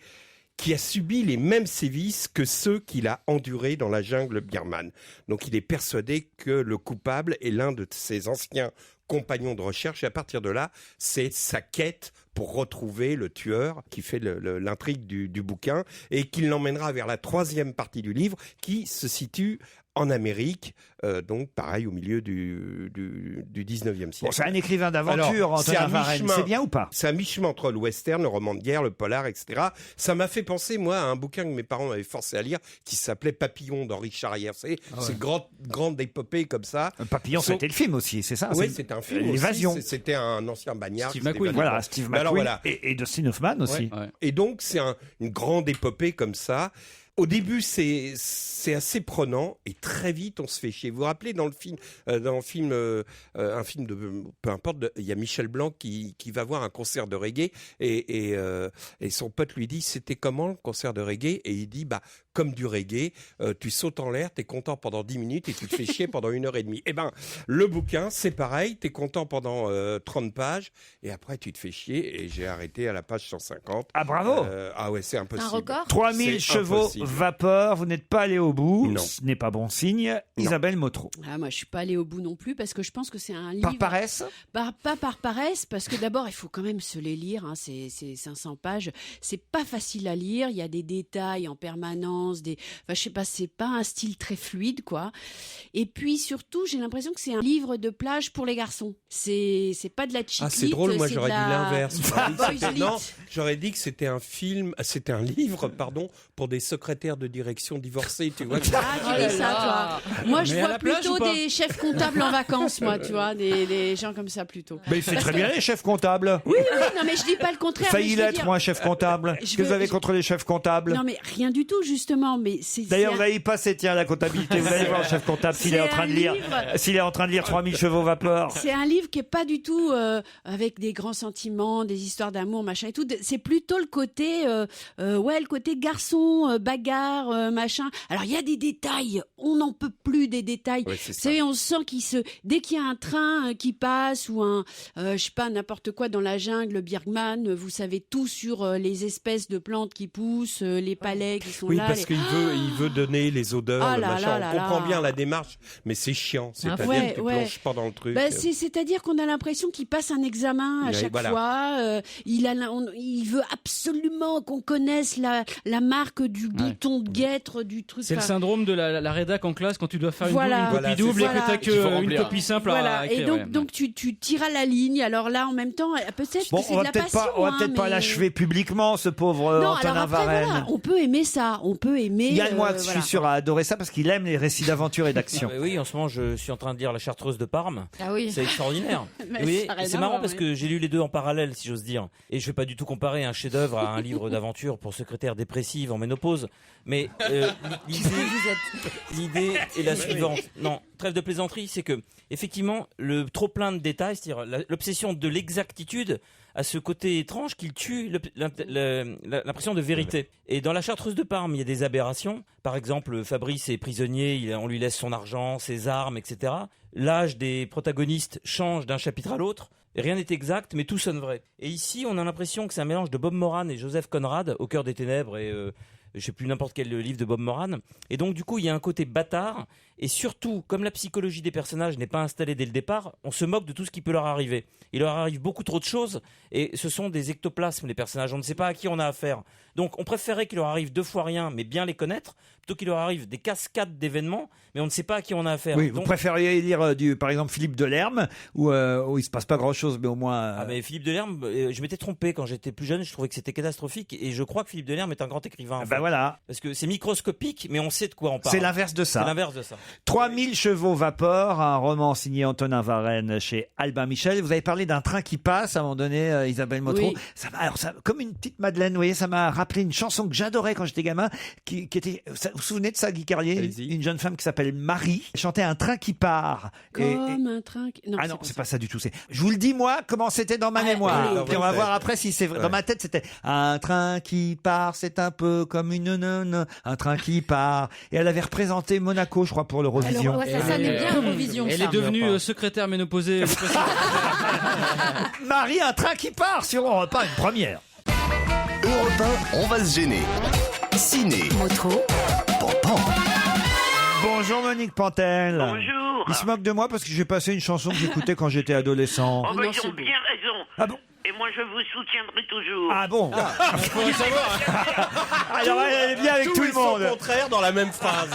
qui a subi les mêmes sévices que ceux qu'il a endurés dans la jungle birmane. Donc il est persuadé que le coupable est l'un de ses anciens compagnons de recherche, et à partir de là, c'est sa quête pour retrouver le tueur qui fait l'intrigue du bouquin, et qui l'emmènera vers la 3e partie du livre, qui se situe en Amérique, donc pareil au milieu du 19e siècle. Bon, c'est un écrivain d'aventure, Antonin Varenne, c'est bien ou pas? C'est un mi-chemin entre le western, le roman de guerre, le polar, etc. Ça m'a fait penser, moi, à un bouquin que mes parents m'avaient forcé à lire, qui s'appelait Papillon d'Henri Charrière. C'est grande épopée comme ça. Papillon, c'était le film aussi, c'est ça? Oui, c'était un film L'évasion. aussi. C'était un ancien bagnard. Steve McQueen. Voilà, Steve McQueen et Dustin Hoffman aussi. Ouais. Et donc, c'est une grande épopée comme ça. Au début, c'est assez prenant et très vite, on se fait chier. Vous vous rappelez un film de peu importe, il y a Michel Blanc qui va voir un concert de reggae et son pote lui dit c'était comment le concert de reggae, et il dit comme du reggae, tu sautes en l'air, t'es content pendant 10 minutes et tu te fais chier pendant 1h30. Eh ben, le bouquin, c'est pareil, t'es content pendant 30 pages et après tu te fais chier, et j'ai arrêté à la page 150. Ah bravo. Ah ouais, c'est impossible. Un record. 3000 chevaux vapeur, vous n'êtes pas allé au bout, non. Ce n'est pas bon signe. Isabelle Motro. Moi, je suis pas allée au bout non plus parce que je pense que c'est un livre. Par paresse? Pas par paresse, parce que d'abord, il faut quand même se les lire. C'est 500 pages. C'est pas facile à lire. Il y a des détails en permanence. Je sais pas, c'est pas un style très fluide, quoi. Et puis surtout, j'ai l'impression que c'est un livre de plage pour les garçons. C'est pas de la chick lit. Ah, c'est drôle. Moi, j'aurais dit l'inverse. Non, j'aurais dit que c'était un livre, pour des secrétaires de direction divorcés, tu vois. Tu dis ça, toi. Moi, je vois plutôt des chefs comptables en vacances, moi, tu vois, des gens comme ça plutôt. Mais il fait très bien les chefs comptables. Oui, non, mais je dis pas le contraire. Failli l'être, moi, un chef comptable. Qu'est-ce que vous avez contre les chefs comptables? Non, mais rien du tout, justement. Mais d'ailleurs, vous allez y passer, la comptabilité. Vous allez voir le chef comptable s'il est en train de lire 3000 chevaux vapeur. C'est un livre qui est pas du tout avec des grands sentiments, des histoires d'amour, machin et tout. C'est plutôt le côté, le côté garçon, bagarre, machin. Alors, il y a des détails. On n'en peut plus des détails. Ouais, vous savez, on sent dès qu'il y a un train qui passe ou je sais pas, n'importe quoi dans la jungle, Birman, vous savez tout sur les espèces de plantes qui poussent, les palais qui sont là. Oui, parce qu'il veut donner les odeurs, le machin. On comprend bien la démarche, mais c'est chiant. C'est-à-dire que tu plonges pas dans le truc. C'est-à-dire qu'on a l'impression qu'il passe un examen à chaque fois. Il veut absolument qu'on connaisse la marque du bouton de guêtre, du truc. C'est le syndrome de la rédac en classe quand tu dois faire une copie double et que voilà. t'as qu'une copie simple à écrire. Et donc tu tires à la ligne. Alors là, en même temps, peut-être que c'est de la passion. On va peut-être pas l'achever publiquement, ce pauvre Antonin Varenne. Voilà, on peut aimer ça. On peut aimer. Yann Moix, je suis sûr, a adoré ça parce qu'il aime les récits d'aventure et d'action. Oui, en ce moment, je suis en train de lire La Chartreuse de Parme. Ah oui. C'est extraordinaire. C'est marrant parce que j'ai lu les deux en parallèle, si j'ose dire. Et je vais pas du tout comparer un chef-d'œuvre à un livre d'aventure pour secrétaire dépressive en ménopause. Mais l'idée est la suivante. Non, trêve de plaisanterie, c'est que effectivement, le trop plein de détails, c'est-à-dire l'obsession de l'exactitude, a ce côté étrange qu'il tue l'impression de vérité. Et dans La Chartreuse de Parme, il y a des aberrations. Par exemple, Fabrice est prisonnier, on lui laisse son argent, ses armes, etc. L'âge des protagonistes change d'un chapitre à l'autre. Rien n'est exact, mais tout sonne vrai. Et ici, on a l'impression que c'est un mélange de Bob Moran et Joseph Conrad, Au cœur des ténèbres et je sais plus n'importe quel livre de Bob Moran. Et donc, du coup, il y a un côté bâtard. Et surtout, comme la psychologie des personnages n'est pas installée dès le départ, on se moque de tout ce qui peut leur arriver. Il leur arrive beaucoup trop de choses et ce sont des ectoplasmes, les personnages. On ne sait pas à qui on a affaire. Donc on préférait qu'il leur arrive 2 fois rien, mais bien les connaître, plutôt qu'il leur arrive des cascades d'événements, mais on ne sait pas à qui on a affaire. Oui, Donc, vous préfériez lire par exemple Philippe Delerme, où il se passe pas grand-chose, mais au moins... Ah mais Philippe Delerme, je m'étais trompé quand j'étais plus jeune, je trouvais que c'était catastrophique, et je crois que Philippe Delerme est un grand écrivain. Ben voilà. Parce que c'est microscopique, mais on sait de quoi on parle. C'est l'inverse de ça. C'est l'inverse de ça. 3000 chevaux vapeur, un roman signé Antonin Varenne chez Albin Michel. Vous avez parlé d'un train qui passe à un moment donné, Isabelle Motro. Oui. Ça, comme une petite Madeleine, vous voyez, ça m'a rappelé une chanson que j'adorais quand j'étais gamin, qui était... Vous vous souvenez de ça, Guy Carlier? Une jeune femme qui s'appelle Marie, chantait Un train qui part. Comme un train qui... Non, ah non, c'est pas ça du tout. Je vous le dis, moi, comment c'était dans ma mémoire. Puis on va voir après si c'est vrai. Dans ma tête, c'était un train qui part, c'est un peu comme une nonne. Un train qui part. Et elle avait représenté Monaco, je crois, pour l'Eurovision. Alors, ça sonne bien Eurovision. Elle est devenue secrétaire ménopausée. Marie, un train qui part sur Europe 1, une première. Europe 1, on va se gêner. Ciné. Motro. Pan. Bonjour Monique Pantel. Bonjour. Il se moque de moi parce que j'ai passé une chanson que j'écoutais quand j'étais adolescent. Oh, bah, ils ont bien raison. Ah bon? Et moi, je vous soutiendrai toujours. Ah bon? Faut le savoir. Alors elle est bien avec tout le monde. Au contraire, dans la même phrase.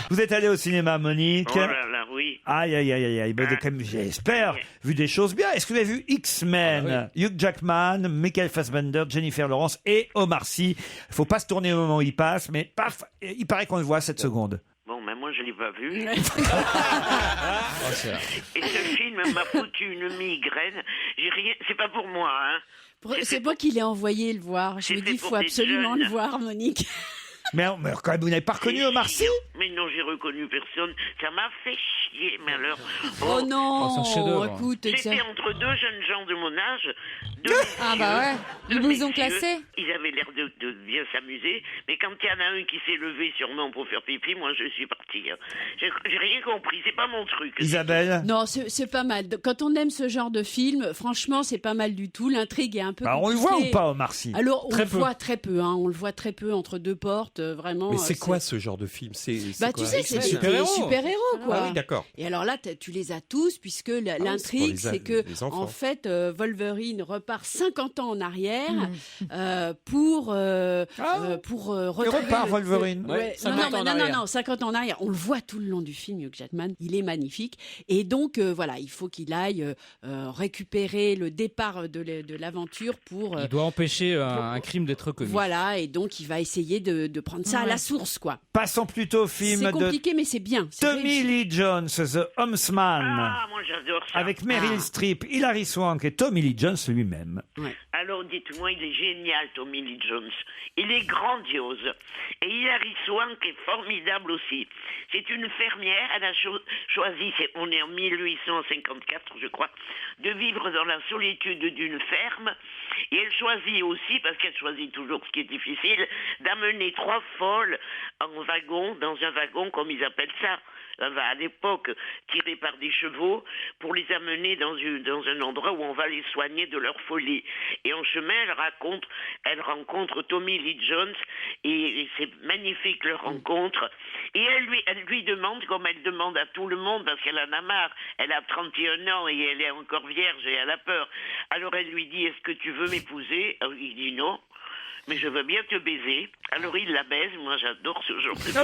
Vous êtes allé au cinéma, Monique? Oh là là, oui. Aïe. Ben, quand même, j'espère, vu des choses bien. Est-ce que vous avez vu X-Men? Hugh Jackman, Michael Fassbender, Jennifer Lawrence et Omar Sy. Il faut pas se tourner au moment où il passe, mais paf, il paraît qu'on le voit 7 secondes. Bon, mais moi, je l'ai pas vu. Et ce film m'a foutu une migraine. J'ai rien... C'est pas pour moi, hein. C'est moi qui l'ai envoyé le voir. Je me dis, il faut absolument le voir, Monique. Mais quand même, vous n'avez pas reconnu Omar Sy? Mais non, j'ai reconnu personne. Ça m'a fait chier, mais alors... Oh non, écoute... C'était entre 2 jeunes gens de mon âge. Ah bah ouais, ils vous ont classé. Ils avaient l'air de bien s'amuser, mais quand il y en a un qui s'est levé sûrement pour faire pipi, moi je suis partie. J'ai rien compris, c'est pas mon truc. Isabelle? Non, c'est pas mal. Quand on aime ce genre de film, franchement, c'est pas mal du tout. L'intrigue est un peu on le voit ou pas, Omar Sy? Alors, on le voit très peu, hein. On le voit très peu entre 2 portes, vraiment. Mais c'est quoi ce genre de film? Bah, tu sais, c'est des super-héros, quoi. Ah oui, d'accord. Et alors là, tu les as tous, puisque l'intrigue, c'est que, en fait, Wolverine repart 50 ans en arrière pour retrouver... Il repart, Wolverine. Ouais. Non, 50 ans en arrière. On le voit tout le long du film, Hugh Jackman. Il est magnifique. Et donc, voilà, il faut qu'il aille récupérer le départ de l'aventure pour... il doit empêcher un crime d'être commis. Voilà, et donc il va essayer de prendre ça à la source, quoi. Passons plutôt au film C'est compliqué, mais c'est bien. Tommy Lee Jones, The Homesman. Ah, moi j'adore ça. Avec Meryl Streep, Hilary Swank et Tommy Lee Jones lui-même. Ouais. Alors dites-moi, il est génial, Tommy Lee Jones. Il est grandiose. Et Hilary Swank est formidable aussi. C'est une fermière, elle a choisi, on est en 1854 je crois, de vivre dans la solitude d'une ferme. Et elle choisit aussi, parce qu'elle choisit toujours ce qui est difficile, d'amener 3 folles en wagon, dans un wagon comme ils appellent ça, à l'époque, tirés par des chevaux, pour les amener dans un endroit où on va les soigner de leur folie. Et en chemin, elle rencontre Tommy Lee Jones, et c'est magnifique leur rencontre. Et elle lui demande, comme elle demande à tout le monde, parce qu'elle en a marre, elle a 31 ans et elle est encore vierge et elle a peur. Alors elle lui dit, est-ce que tu veux m'épouser? Alors, il dit non. Mais je veux bien te baiser. Alors il la baise. Moi, j'adore ce genre de film.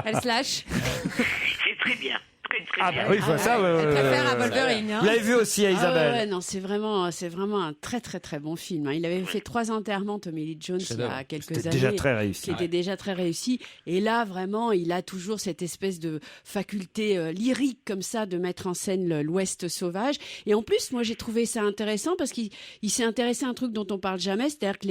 Elle se lâche. C'est très bien. Ah bah oui, ça. Elle préfère à Wolverine. Vous l'avez vu aussi, à Isabelle? Ouais, non, c'est vraiment un très très très bon film. Il avait fait 3 enterrements, Tommy Lee Jones, il y a quelques années. Déjà très réussi. Qui était déjà très réussi. Et là, vraiment, il a toujours cette espèce de faculté lyrique comme ça de mettre en scène l'Ouest sauvage. Et en plus, moi, j'ai trouvé ça intéressant parce qu'il s'est intéressé à un truc dont on parle jamais, c'est-à-dire que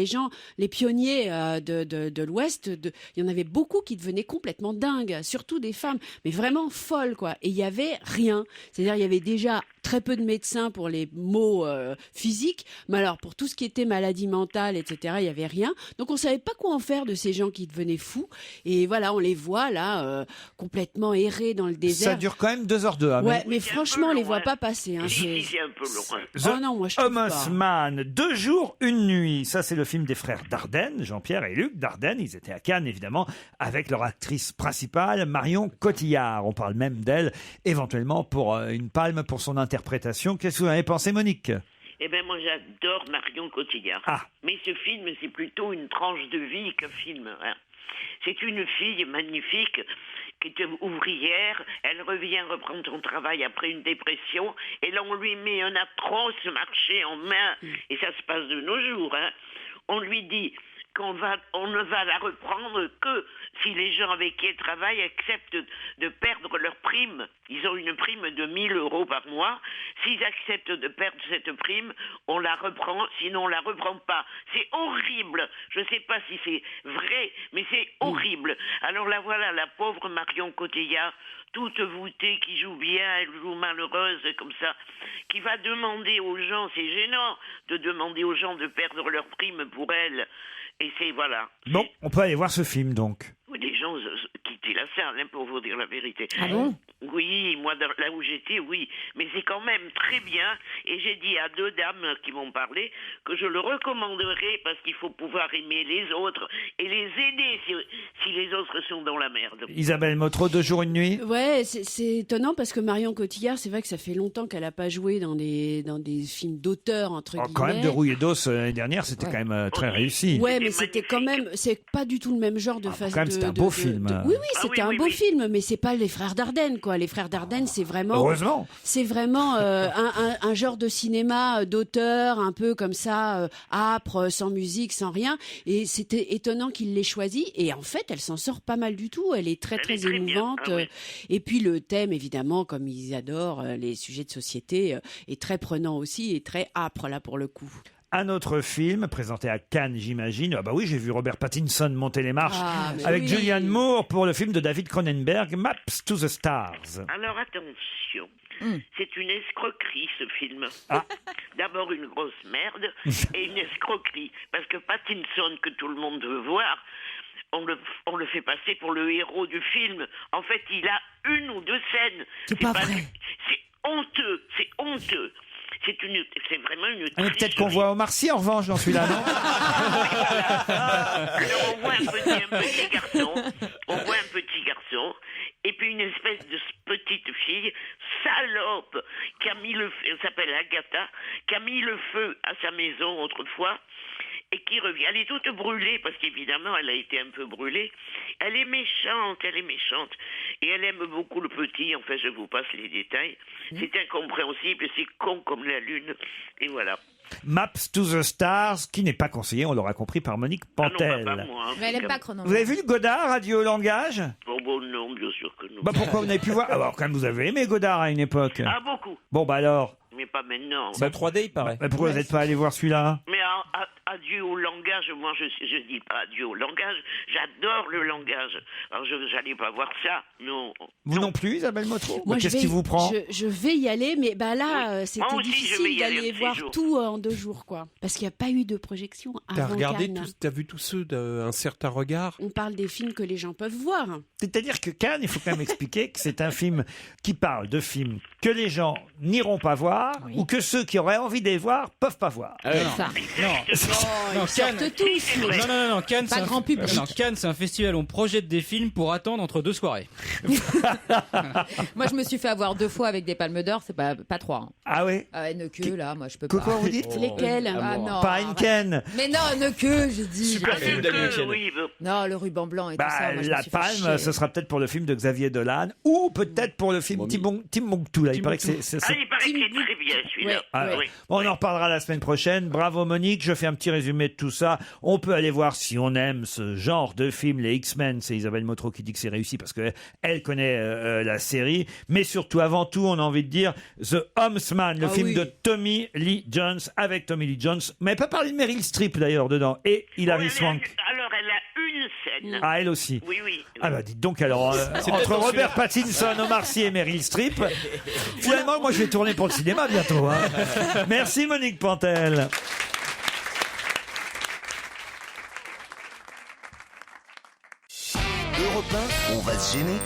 les pionniers de l'Ouest, il y en avait beaucoup qui devenaient complètement dingues, surtout des femmes, mais vraiment folles, quoi. Et il y avait rien. C'est-à-dire, il y avait déjà très peu de médecins pour les maux physiques, mais alors pour tout ce qui était maladie mentale, etc., il y avait rien. Donc on savait pas quoi en faire de ces gens qui devenaient fous. Et voilà, on les voit là complètement errer dans le désert. Ça dure quand même 2h02. Hein, ouais, mais franchement, on les voit pas passer. Hein, c'est un peu long. Oh non, moi je trouve pas. Homesman, 2 jours, 1 nuit. Ça, c'est le film des frères Dardenne, Jean-Pierre et Luc Dardenne. Ils étaient à Cannes, évidemment, avec leur actrice principale, Marion Cotillard. On parle même d'elle, éventuellement, pour une palme pour son interprétation. Qu'est-ce que vous en avez pensé, Monique? Eh bien, moi, j'adore Marion Cotillard. Mais ce film, c'est plutôt une tranche de vie qu'un film. Hein. C'est une fille magnifique qui est ouvrière. Elle revient reprendre son travail après une dépression. Et là, on lui met un atroce marché en main. Et ça se passe de nos jours. Hein. On lui dit on ne va la reprendre que si les gens avec qui elle travaille acceptent de perdre leur prime. Ils ont une prime de 1 000 € par mois. S'ils acceptent de perdre cette prime, on la reprend, sinon on la reprend pas. C'est horrible. Je ne sais pas si c'est vrai, mais c'est horrible. Alors là, voilà, la pauvre Marion Cotillard, toute voûtée, qui joue bien, elle joue malheureuse comme ça, qui va demander aux gens, c'est gênant de demander aux gens de perdre leur prime pour elle. Et c'est, voilà. Bon, on peut aller voir ce film, donc. Les gens quittaient la salle, hein, pour vous dire la vérité. Ah bon? Oui, moi, là où j'étais, oui. Mais c'est quand même très bien. Et j'ai dit à 2 dames qui m'ont parlé que je le recommanderais parce qu'il faut pouvoir aimer les autres et les aider si les autres sont dans la merde. Isabelle Motro, 2 jours, 1 nuit. Ouais, c'est étonnant parce que Marion Cotillard, c'est vrai que ça fait longtemps qu'elle n'a pas joué dans des films d'auteur, entre guillemets. Quand même, De rouille et d'os l'année dernière, c'était quand même très réussi. Ouais, mais c'était quand même, c'est pas du tout le même genre de façon. Quand même, c'était un beau film. Oui, c'était un beau film, mais c'est pas les Frères Dardenne, quoi. Les Frères Dardenne, c'est vraiment. Heureusement. C'est vraiment un genre de cinéma d'auteur, un peu comme ça, âpre, sans musique, sans rien. Et c'était étonnant qu'il l'ait choisi. Et en fait, elle s'en sort pas mal du tout. Elle est très, très émouvante. Et puis le thème, évidemment, comme ils adorent les sujets de société, est très prenant aussi et très âpre, là, pour le coup. Un autre film présenté à Cannes, j'imagine. Ah bah oui, j'ai vu Robert Pattinson monter les marches avec Julianne Moore pour le film de David Cronenberg, Maps to the Stars. Alors attention, c'est une escroquerie ce film. D'abord une grosse merde et une escroquerie. Parce que Pattinson, que tout le monde veut voir, on le fait passer pour le héros du film. En fait, il a 1 ou 2 scènes. C'est pas vrai. C'est honteux, c'est honteux. C'est vraiment une tricherie. Peut-être qu'on voit Omar Sy en revanche dans celui-là, non? Alors on voit un petit garçon, et puis une espèce de petite fille salope qui a mis le feu, elle s'appelle Agatha, qui a mis le feu à sa maison autrefois. Et qui revient. Elle est toute brûlée, parce qu'évidemment, elle a été un peu brûlée. Elle est méchante. Et elle aime beaucoup le petit. Enfin, je vous passe les détails. C'est incompréhensible, c'est con comme la lune. Et voilà. Maps to the Stars, qui n'est pas conseillé, on l'aura compris, par Monique Pantel. Non, pas moi, hein. Mais elle n'aime pas Cronenberg. Vous avez vu Godard, Radio Langage? Bon, non, bien sûr que non. Pourquoi vous n'avez pu voir? Alors, quand même, vous avez aimé Godard à une époque. Ah, beaucoup. Bon, alors. Mais pas maintenant. C'est en 3D, il paraît. Pourquoi vous n'êtes pas allé voir celui-là? Mais adieu au langage, moi je dis pas adieu au langage, j'adore le langage. Alors je n'allais pas voir ça, non. Vous non plus, Isabelle Motro? Moi, qu'est-ce qui vous prend? je vais y aller, mais là, c'était moi aussi, difficile d'aller voir tout en 2 jours, quoi. Parce qu'il n'y a pas eu de projection avant Cannes. T'as vu tous ceux d'un certain regard? On parle des films que les gens peuvent voir. C'est-à-dire que Cannes, il faut quand même expliquer que c'est un film qui parle de films que les gens n'iront pas voir, ou que ceux qui auraient envie de les voir peuvent pas voir. Cannes, tous. Non, Cannes, Pas grand public. Non, Cannes, c'est un festival. On projette des films pour attendre entre 2 soirées. Moi, je me suis fait avoir 2 fois avec des palmes d'or, c'est pas 3. Hein. Ah oui? Ne que là, moi, je peux pas. Quoi vous dites? Lesquels? Non. Pas Heineken. Mais non, ne que, j'ai dit. Super film d'Heineken. Non, le ruban blanc et tout ça. Moi, je me La suis fait Palme, chier. ce sera peut-être pour le film de Xavier Dolan, ou peut-être pour le film Timbuktu. Là, il paraît que c'est. Il paraît que c'est très bien celui-là. Bon, on en reparlera la semaine prochaine. Bravo Monique, je fais un petit résumé de tout ça. On peut aller voir si on aime ce genre de film, les X-Men. C'est Isabelle Motro qui dit que c'est réussi parce qu'elle connaît la série. Mais surtout, avant tout, on a envie de dire The Homesman, le film de Tommy Lee Jones, avec Tommy Lee Jones. Mais pas parler de Meryl Streep d'ailleurs dedans. Et Hilary Swank. Alors, elle a une scène. Ah, elle aussi. Oui. Ah bah dites donc alors, entre Robert Pattinson, Omar Sy et Meryl Streep, finalement moi je vais tourner pour le cinéma bientôt. Hein. Merci Monique Pantel. Europe 1, on va se gêner.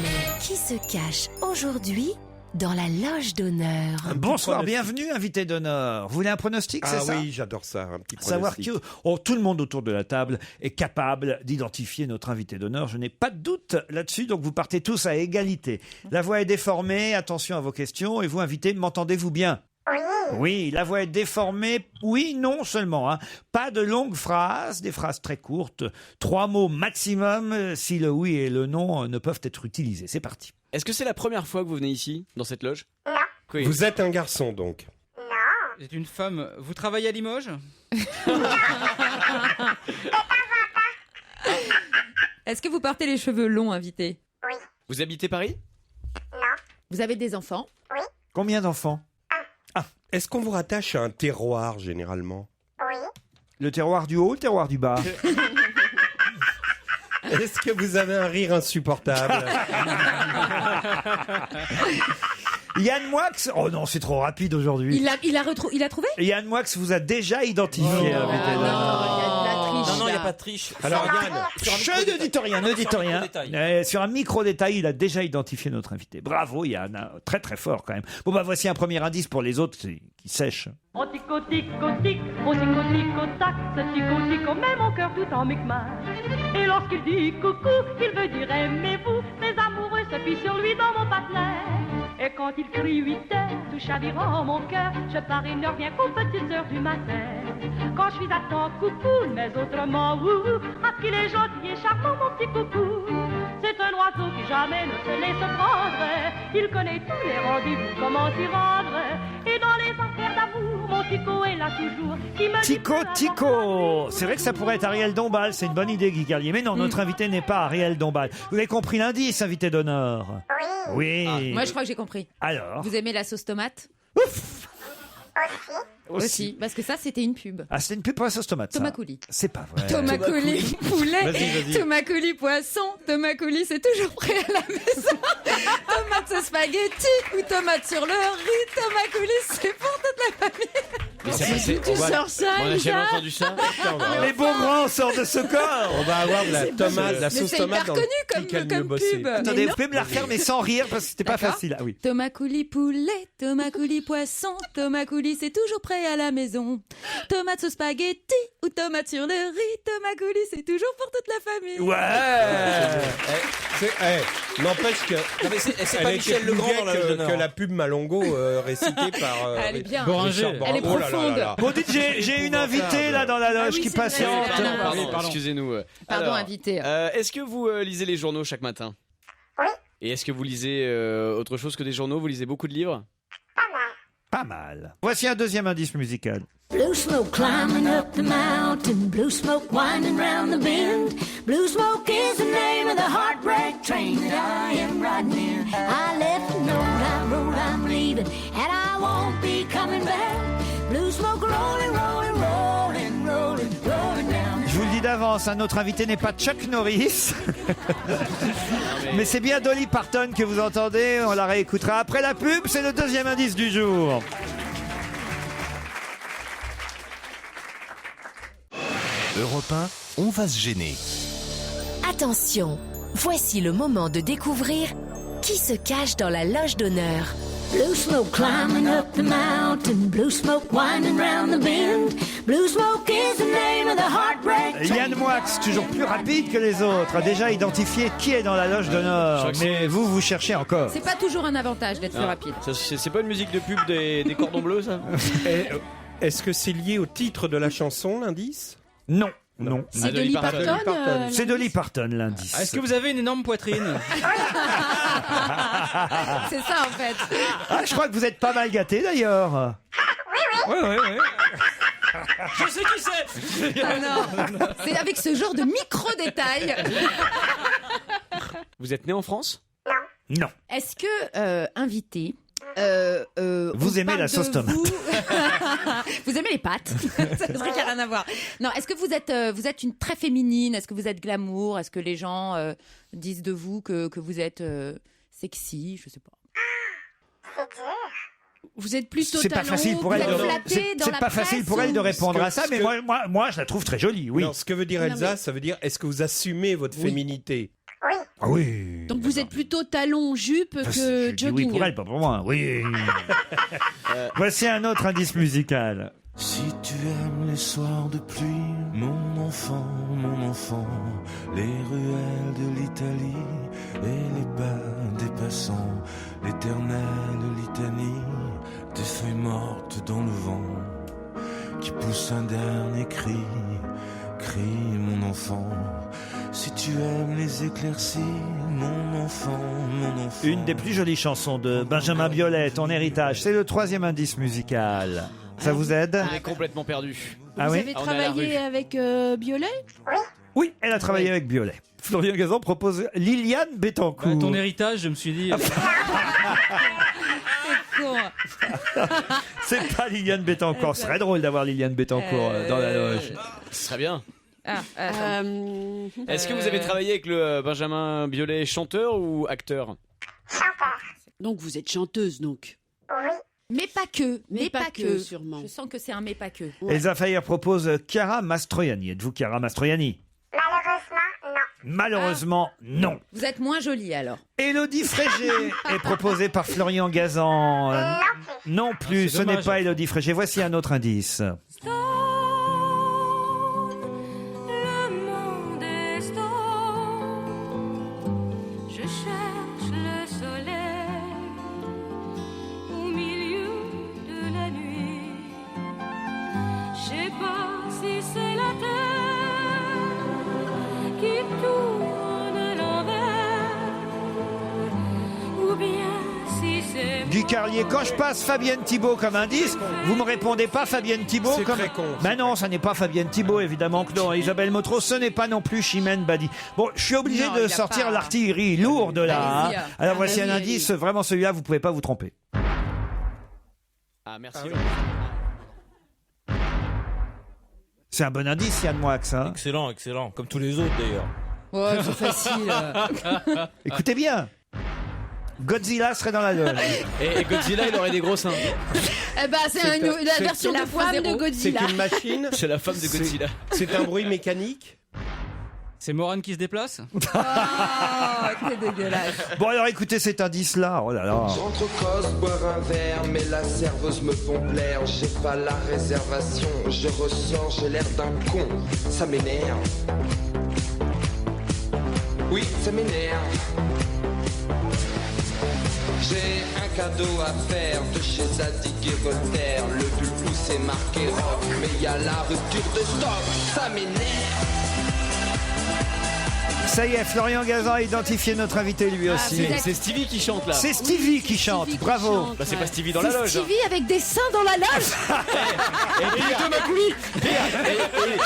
Mais qui se cache aujourd'hui dans la loge d'honneur? Bonsoir, bienvenue, invité d'honneur. Vous voulez un pronostic, c'est ça? Ah oui, j'adore ça, un petit pronostic. Savoir que tout le monde autour de la table est capable d'identifier notre invité d'honneur. Je n'ai pas de doute là-dessus, donc vous partez tous à égalité. La voix est déformée, attention à vos questions. Et vous, invité, m'entendez-vous bien? Oui. Oui, la voix est déformée. Oui, non seulement. Hein. Pas de longues phrases, des phrases très courtes. 3 mots maximum si le oui et le non ne peuvent être utilisés. C'est parti. Est-ce que c'est la première fois que vous venez ici, dans cette loge? Non. Oui. Vous êtes un garçon, donc? Vous êtes une femme. Vous travaillez à Limoges? Est-ce que vous portez les cheveux longs, invité? Oui. Vous habitez Paris? Non. Vous avez des enfants? Oui. Combien d'enfants? Est-ce qu'on vous rattache à un terroir, généralement? Oui. Le terroir du haut, le terroir du bas? Est-ce que vous avez un rire insupportable? Yann Moix, oh non, c'est trop rapide aujourd'hui. Il a trouvé? Yann Moix vous a déjà identifié. Non, il n'y a pas de triche. Alors Yann, je ne dites rien. Sur un micro-détail, il a déjà identifié notre invité. Bravo Yann, très très fort quand même. Bon bah voici un premier indice pour les autres qui sèchent. Oh tico tico tic, oh tico tico tac, ce tico tico met mon cœur tout en micmac. Et lorsqu'il dit coucou, il veut dire aimez-vous. Les amoureux se fient sur lui dans mon patelin. Et quand il crie 8 heures, tout chavirant mon cœur, je pars et ne reviens qu'aux petites heures du matin. Quand je suis à temps coucou, mais autrement ouhou, parce qu'il est gentil et charmant mon petit coucou. C'est un oiseau qui jamais ne se laisse prendre. Il connaît tous les rendez-vous, comment s'y rendre. Et dans les affaires d'amour, mon Tico est là toujours. Qui me Tico. C'est vrai que ça pourrait être Ariel Dombal, c'est une bonne idée Guy Carlier. Mais non, notre invité n'est pas Ariel Dombal. Vous avez compris l'indice, invité d'honneur? Oui. Ah, moi, je crois que j'ai compris. Alors? Vous aimez la sauce tomate? Aussi. Parce que ça, c'était une pub. Ah, c'était une pub pour la sauce tomate. Tomacouli. C'est pas vrai. Tomacouli poulet, Vas-y. Tomacouli poisson, Tomacouli c'est toujours prêt à la maison. Tomate sauce spaghetti ou tomate sur le riz, Tomacouli c'est pour toute la famille. Tu sors ça, On a jamais Elsa? entendu ça. Les beaux grands sortent de ce corps. On va avoir de la tomate, de la Mais sauce c'est tomate hyper dans connu le comme clic à le mieux pub. bosser. Attendez, vous pouvez me la refaire mais sans rire parce que c'était pas D'accord. facile. Ah oui. Tomacouli poulet, Tomacouli poisson, Tomacouli c'est toujours prêt à la maison. Tomate sauce spaghetti ou tomate sur le riz, Tomacouli c'est toujours pour toute la famille. Ouais. N'empêche que Non, mais c'est elle pas a été Michel plus Legrand gaie dans la loge d'honneur. que la pub Malongo récitée par Elle est bien. Richard Elle est Boranger. Oh là là profonde. là là. Bon, dites, j'ai une invitée là dans la loge oui, qui c'est vrai, patiente. c'est vrai. Pardon, excusez-nous. Pardon, invité. Est-ce que vous lisez les journaux chaque matin? Oui. Et est-ce que vous lisez autre chose que des journaux? Vous lisez beaucoup de livres? Pas mal. Voici un deuxième indice musical. Blue smoke climbing up the mountain, blue smoke winding round the bend. Blue smoke is the name of the heartbreak train that I am riding in. I left a note, I wrote I'm leaving, and I won't be coming back. Blue smoke rolling, rolling, rolling, rolling, rolling down. Je vous le dis d'avance, notre invité n'est pas Chuck Norris. Mais c'est bien Dolly Parton que vous entendez. On la réécoutera après la pub. C'est le deuxième indice du jour. Europe 1, on va se gêner. Attention, voici le moment de découvrir qui se cache dans la loge d'honneur. Blue smoke climbing up the mountain, blue smoke winding round the bend. Blue smoke is the name of the heartbreak train. Yann Moix, toujours plus rapide que les autres, a déjà identifié qui est dans la loge d'honneur. Mais vous cherchez encore. C'est pas toujours un avantage d'être plus rapide. C'est pas une musique de pub des cordons bleus, ça? Est-ce que c'est lié au titre de la chanson, l'indice? Non. Non. C'est Dolly Parton. C'est Dolly Parton, l'indice. Est-ce que vous avez une énorme poitrine? C'est ça en fait. Ah, je crois que vous êtes pas mal gâté d'ailleurs. Oui. Je sais qui c'est. Ah non. C'est avec ce genre de micro-détails. Vous êtes né en France? Non. Est-ce que, invité, vous aimez la sauce tomate? Vous aimez les pâtes? C'est vrai qu'il n'y a rien à voir. Non, est-ce que vous êtes une très féminine? Est-ce que vous êtes glamour? Est-ce que les gens disent de vous que vous êtes sexy? Je sais pas. Vous êtes plutôt C'est pas facile pour elle de répondre à ça, mais moi je la trouve très jolie, oui. Non, ce que veut dire Elsa, ça veut dire est-ce que vous assumez votre féminité? Ah oui. Donc vous êtes plutôt talon-jupe que jogging. Oui, pour elle, pas pour moi. Oui. Voici un autre indice musical. Si tu aimes les soirs de pluie, mon enfant, les ruelles de l'Italie, et les pas des passants, l'éternelle litanie des feuilles mortes dans le vent qui pousse un dernier cri, crie mon enfant. Si tu aimes les éclaircies, mon enfant, mon enfant. Une des plus jolies chansons de Benjamin Biolay, Ton héritage. C'est le 3e indice musical. Ça vous aide? On est complètement perdu. Vous avez travaillé avec Biolay? Oui, elle a travaillé avec Biolay. Florian Gazan propose Liliane Bettencourt. Ton héritage, je me suis dit. C'est pas Liliane Bettencourt. Ce serait drôle d'avoir Liliane Bettencourt dans la loge. Ce serait bien. Euh, Est-ce que vous avez travaillé avec le Benjamin Biolay chanteur ou acteur? Donc vous êtes chanteuse, donc. Oui. Mais pas que. Mais pas que. sûrement. Je sens que c'est un mais pas que. Elsa Fayer propose Chiara Mastroianni. Êtes-vous Chiara Mastroianni? Malheureusement, non. Vous êtes moins jolie alors. Élodie Frégé est proposée par Florian Gazan. Non plus, ce n'est pas Élodie Frégé. Voici un autre indice. Le monde est stone. Je cherche le soleil au milieu de la nuit. Je sais pas si c'est la terre qui tourne à l'envers ou bien si c'est Guy Carlier, quand je passe Fabienne Thibault comme indice, vous me répondez pas Fabienne Thibault C'est comme... très con. Ben non, ça n'est pas Fabienne Thibault, évidemment que non. Isabelle Motro, ce n'est pas non plus Chimène Badi. Bon, je suis obligé de sortir l'artillerie lourde là. Allez-y. Hein. Alors voici un Allez-y, indice, vraiment celui-là, vous pouvez pas vous tromper. Ah, merci. C'est un bon indice, Yann Moix. Hein. Excellent, excellent. Comme tous les autres d'ailleurs. Ouais, c'est facile. Écoutez bien. Godzilla serait dans la loge. Et Godzilla, il aurait des gros seins. Eh ben, c'est la version la femme de de Godzilla. C'est une machine. C'est la femme de Godzilla. C'est un bruit mécanique. C'est Morane qui se déplace? C'est dégueulasse. Bon alors écoutez cet indice-là. Oh là là. J'entre au cos, boire un verre, mais la serveuse me font plaire. J'ai pas la réservation, je ressors, j'ai l'air d'un con. Ça m'énerve. Oui, ça m'énerve. J'ai un cadeau à faire de chez Zadig et Voltaire. Le pull où c'est marqué rock, mais y a la rupture de stock. Ça m'énerve. Ça y est, Florian Gazan a identifié notre invité lui aussi. C'est Stevie qui chante là. C'est Stevie qui chante, bravo. Bah, c'est pas Stevie dans la C'est loge. Stevie avec des seins dans la loge. Et puis deux Macoulis.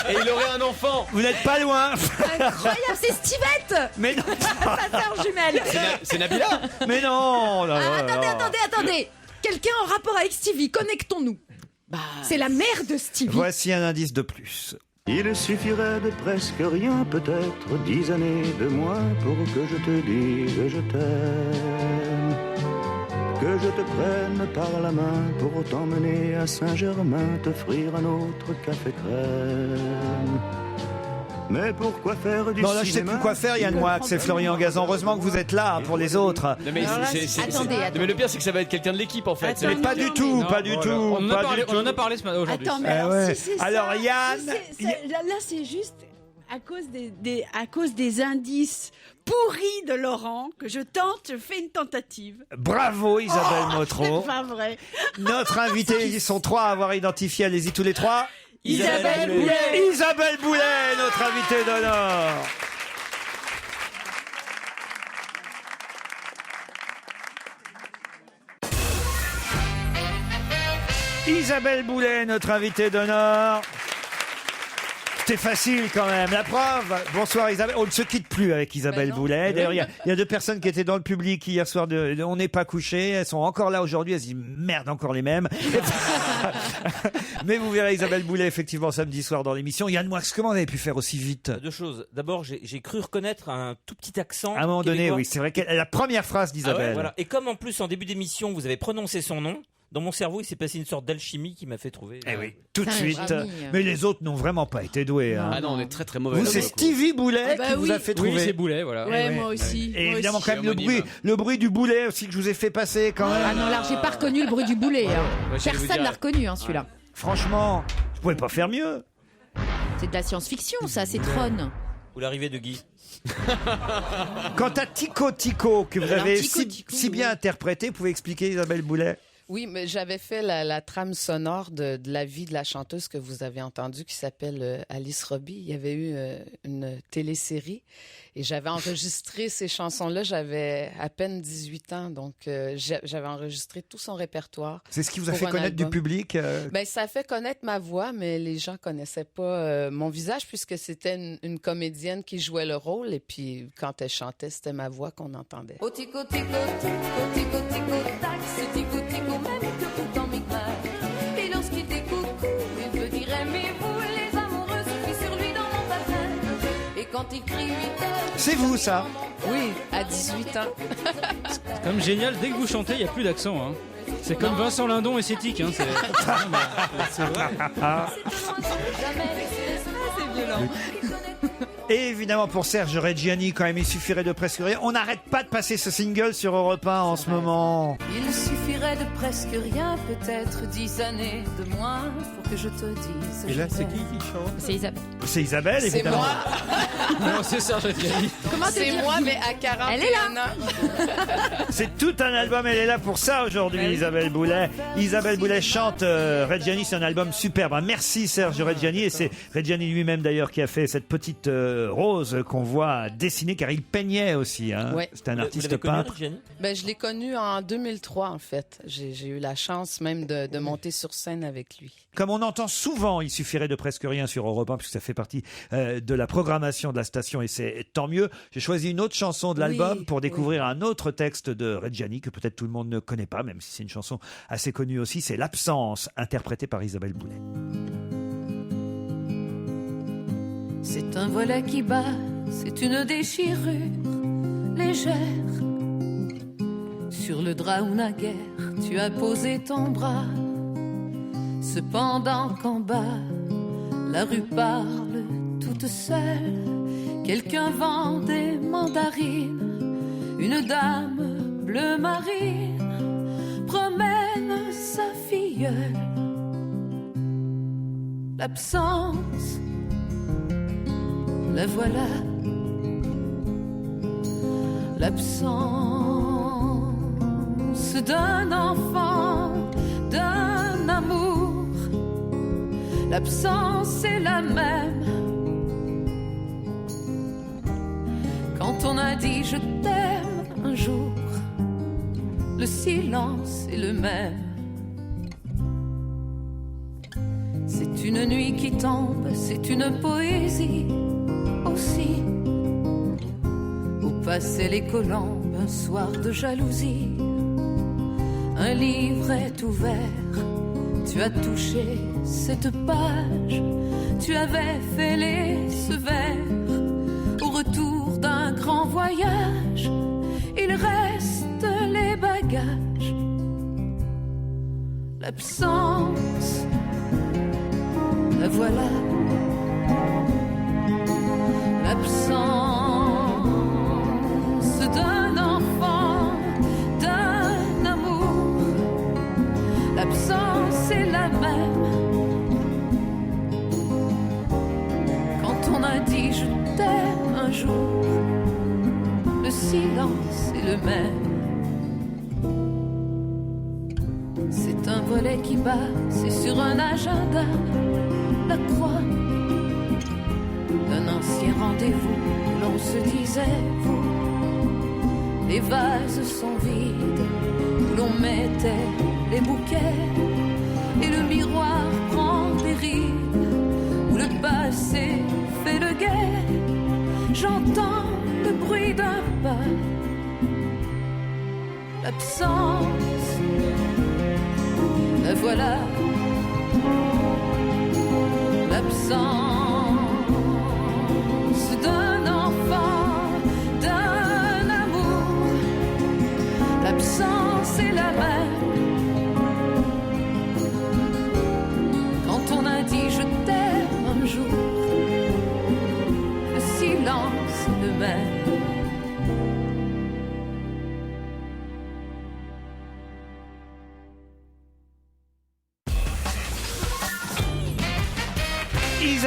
Et il aurait un enfant. Vous n'êtes pas loin. Incroyable, c'est Stivette. Mais non. Sa sœur jumelle. C'est Nabila. Mais non. Là, Ah, là, là. attendez. Quelqu'un en rapport avec Stevie, connectons-nous. C'est la mère de Stevie. Voici un indice de plus. Il suffirait de presque rien, peut-être 10 années de moins pour que je te dise je t'aime. Que je te prenne par la main pour t'emmener à Saint-Germain, t'offrir un autre café crème. Mais pourquoi faire du Non, là, je sais cinéma? plus quoi faire, Yann Moix. C'est Florian Gazan. Heureusement que vous êtes là hein, pour les autres. Non, mais, attendez. mais le pire, c'est que ça va être quelqu'un de l'équipe en fait. Mais pas du tout, pas du tout. On en pas a parlé ce matin aujourd'hui. Attends, mais Eh alors, ouais. si c'est Alors, ça, Yann, si c'est- là, c'est juste à cause des indices pourris de Laurent que je fais une tentative. Bravo Isabelle Motro. C'est pas vrai. Notre invité, ils sont trois à avoir identifié. Allez-y tous les trois. Isabelle Boulet. Isabelle Boulet, notre invitée d'honneur. Isabelle Boulet, notre invitée d'honneur. C'est facile quand même. La preuve. Bonsoir Isabelle. On ne se quitte plus avec Isabelle Boulet. D'ailleurs, il y a deux personnes qui étaient dans le public hier soir. On n'est pas couché. Elles sont encore là aujourd'hui. Elles se disent merde, encore les mêmes. Mais vous verrez Isabelle Boulet effectivement samedi soir dans l'émission. Yann Moix, comment vous avez pu faire aussi vite? Deux choses. D'abord, j'ai cru reconnaître un tout petit accent. À un moment donné, québécois. oui, c'est vrai que la première phrase Ah d'Isabelle. ouais, voilà. Et comme en plus en début d'émission vous avez prononcé son nom, dans mon cerveau il s'est passé une sorte d'alchimie qui m'a fait trouver. Eh oui, tout de C'est un suite. génie. Mais les autres n'ont vraiment pas été doués. hein. Ah non, on est très très mauvais. Vous, là, c'est pour le coup. Stevie Boulet bah qui vous oui. a fait trouver. Oui, c'est Boulet, voilà. Ouais, ouais. moi aussi. Et moi évidemment, aussi. quand même, le bruit du boulet aussi que je vous ai fait passer quand même. Ah non, là, j'ai pas reconnu le bruit du boulet. hein. Ouais, j'allais vous Personne dire. l'a reconnu, hein, celui-là. Franchement, je pouvais pas faire mieux. C'est de la science-fiction, ça, c'est Tron. Ou l'arrivée de Guy. Quant à Tico Tico, que vous Alors, avez Tico si, Tico, si bien oui. interprété, vous pouvez expliquer, Isabelle Boulet? Oui, mais j'avais fait la trame sonore de la vie de la chanteuse que vous avez entendue, qui s'appelle Alice Robbie. Il y avait eu une télésérie et j'avais enregistré ces chansons-là. J'avais à peine 18 ans, donc j'avais enregistré tout son répertoire. C'est ce qui vous a pour fait un connaître du album. public Ben, ça a fait connaître ma voix, mais les gens connaissaient pas mon visage puisque c'était une comédienne qui jouait le rôle et puis quand elle chantait, c'était ma voix qu'on entendait. Oh tico tico tico tico tico tac, c'est tico tico même que pourtant micmac. Et lorsqu'il dit coucou, il veut dire aimez-vous, les amoureux se fient sur lui dans mon patin. Et quand il crie 8 heures, c'est vous ça? Oui, à 18 ans. C'est comme génial, dès que vous chantez, il n'y a plus d'accent. Hein. C'est comme Vincent Lindon et Cétique. Hein. C'est vrai. C'est violent. Et évidemment, pour Serge Reggiani, quand même, il suffirait de presque rien. On n'arrête pas de passer ce single sur Europe 1 en ce moment. il suffirait de presque rien, peut-être 10 années de moins pour que je te dise. Et là, je c'est t'aime. qui chante? C'est Isabelle. C'est Isabelle, C'est évidemment. moi. Non, c'est Serge Reggiani. Comment te C'est dire moi, qui? mais à 41 Elle est là. ans. C'est tout un album, elle est là pour ça aujourd'hui, Isabelle Boulet. Isabelle Boulet chante Reggiani, c'est un album superbe. Merci Serge Reggiani, et c'est Reggiani lui-même d'ailleurs qui a fait cette petite rose qu'on voit dessiner, car il peignait aussi. Hein. Ouais. C'est un Vous artiste l'avez connu, peintre. Reggiani ? Ben, je l'ai connu en 2003, en fait. J'ai eu la chance même de monter sur scène avec lui. Comme on entend souvent, il suffirait de presque rien sur Europe 1, puisque ça fait partie de la programmation de la station, et c'est tant mieux. J'ai choisi une autre chanson de l'album Oui, pour découvrir un autre texte de Reggiani, que peut-être tout le monde ne connaît pas, même si c'est une chanson assez connue aussi. C'est L'Absence, interprétée par Isabelle Boulet. C'est un volet qui bat, c'est une déchirure légère. Sur le drap où naguère tu as posé ton bras. Cependant qu'en bas, la rue parle toute seule. Quelqu'un vend des mandarines, une dame bleu marine promène sa filleule. L'absence, la voilà. L'absence d'un enfant, d'un amour. L'absence est la même. Quand on a dit je t'aime un jour, le silence est le même. C'est une nuit qui tombe, c'est une poésie aussi. Où passaient les colombes un soir de jalousie. Un livre est ouvert, tu as touché cette page. Tu avais fêlé ce vers. Au retour d'un grand voyage, il reste les bagages. L'absence, la voilà. L'absence d'un enfant, d'un amour. L'absence est la même. Quand on a dit je t'aime un jour, le silence est le même. C'est un volet qui bat, c'est sur un agenda, la croix d'un ancien rendez-vous. L'on se disait, vous, les vases sont vides, où l'on mettait les bouquets, et le miroir prend des rides, où le passé fait le guet. J'entends le bruit d'un pas, l'absence, la voilà. L'absence d'un enfant, d'un amour. L'absence est la même. Quand on a dit je t'aime un jour, le silence est le même.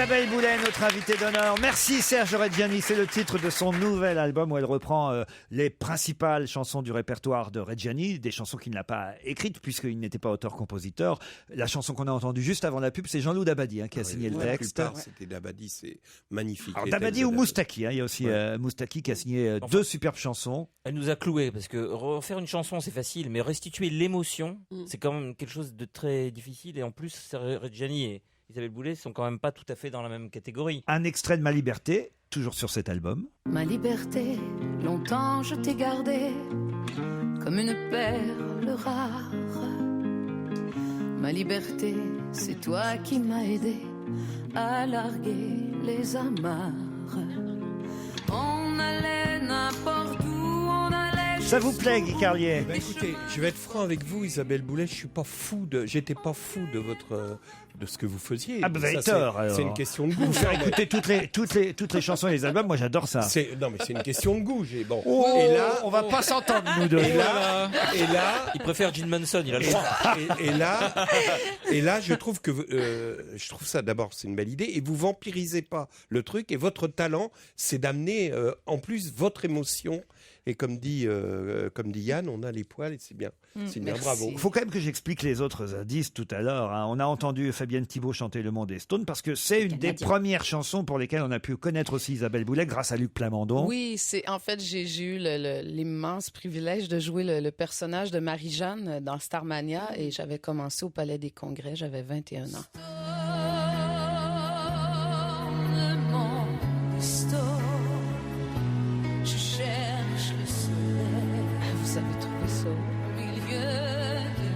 Isabelle Boulet, notre invitée d'honneur. Merci Serge Reggiani, c'est le titre de son nouvel album où elle reprend les principales chansons du répertoire de Reggiani, des chansons qu'il n'a pas écrites puisqu'il n'était pas auteur-compositeur. La chanson qu'on a entendue juste avant la pub, c'est Jean-Loup Dabadi qui a signé le texte. C'était Dabadi, c'est magnifique. Alors, Dabadi ou Moustaki, il y a aussi Moustaki qui a signé deux superbes chansons. Elle nous a cloués parce que refaire une chanson c'est facile, mais restituer l'émotion, c'est quand même quelque chose de très difficile. Et en plus, Reggiani et Isabelle Boulet sont quand même pas tout à fait dans la même catégorie. Un extrait de Ma Liberté, toujours sur cet album. Ma liberté, longtemps je t'ai gardée comme une perle rare. Ma liberté, c'est toi qui m'as aidé à larguer les amarres. On allait n'importe où, on allait. Ça vous plaît, Guy Carlier? Écoutez, je vais être franc avec vous, Isabelle Boulet. J'étais pas fou de ce que vous faisiez. Ah, vous avez tort. C'est une question de goût. Vous faire écouter toutes les chansons et les albums, moi j'adore ça. Non, mais c'est une question de goût. Bon. Oh, et là, on va pas s'entendre nous deux. Et là, il préfère Gene Manson, il a le droit. Et là, je trouve ça d'abord c'est une belle idée. Et vous vampirisez pas le truc. Et votre talent, c'est d'amener en plus votre émotion. Et comme dit Yann, on a les poils et c'est bien. C'est bien, bravo. Il faut quand même que j'explique les autres indices tout à l'heure. On a entendu Fabienne Thibault chanter Le Monde des Stones parce que c'est une des premières chansons pour lesquelles on a pu connaître aussi Isabelle Boulet grâce à Luc Plamondon. Oui, en fait, j'ai eu l'immense privilège de jouer le personnage de Marie-Jeanne dans Starmania et j'avais commencé au Palais des Congrès, j'avais 21 ans. Vous avez trouvé ça au milieu de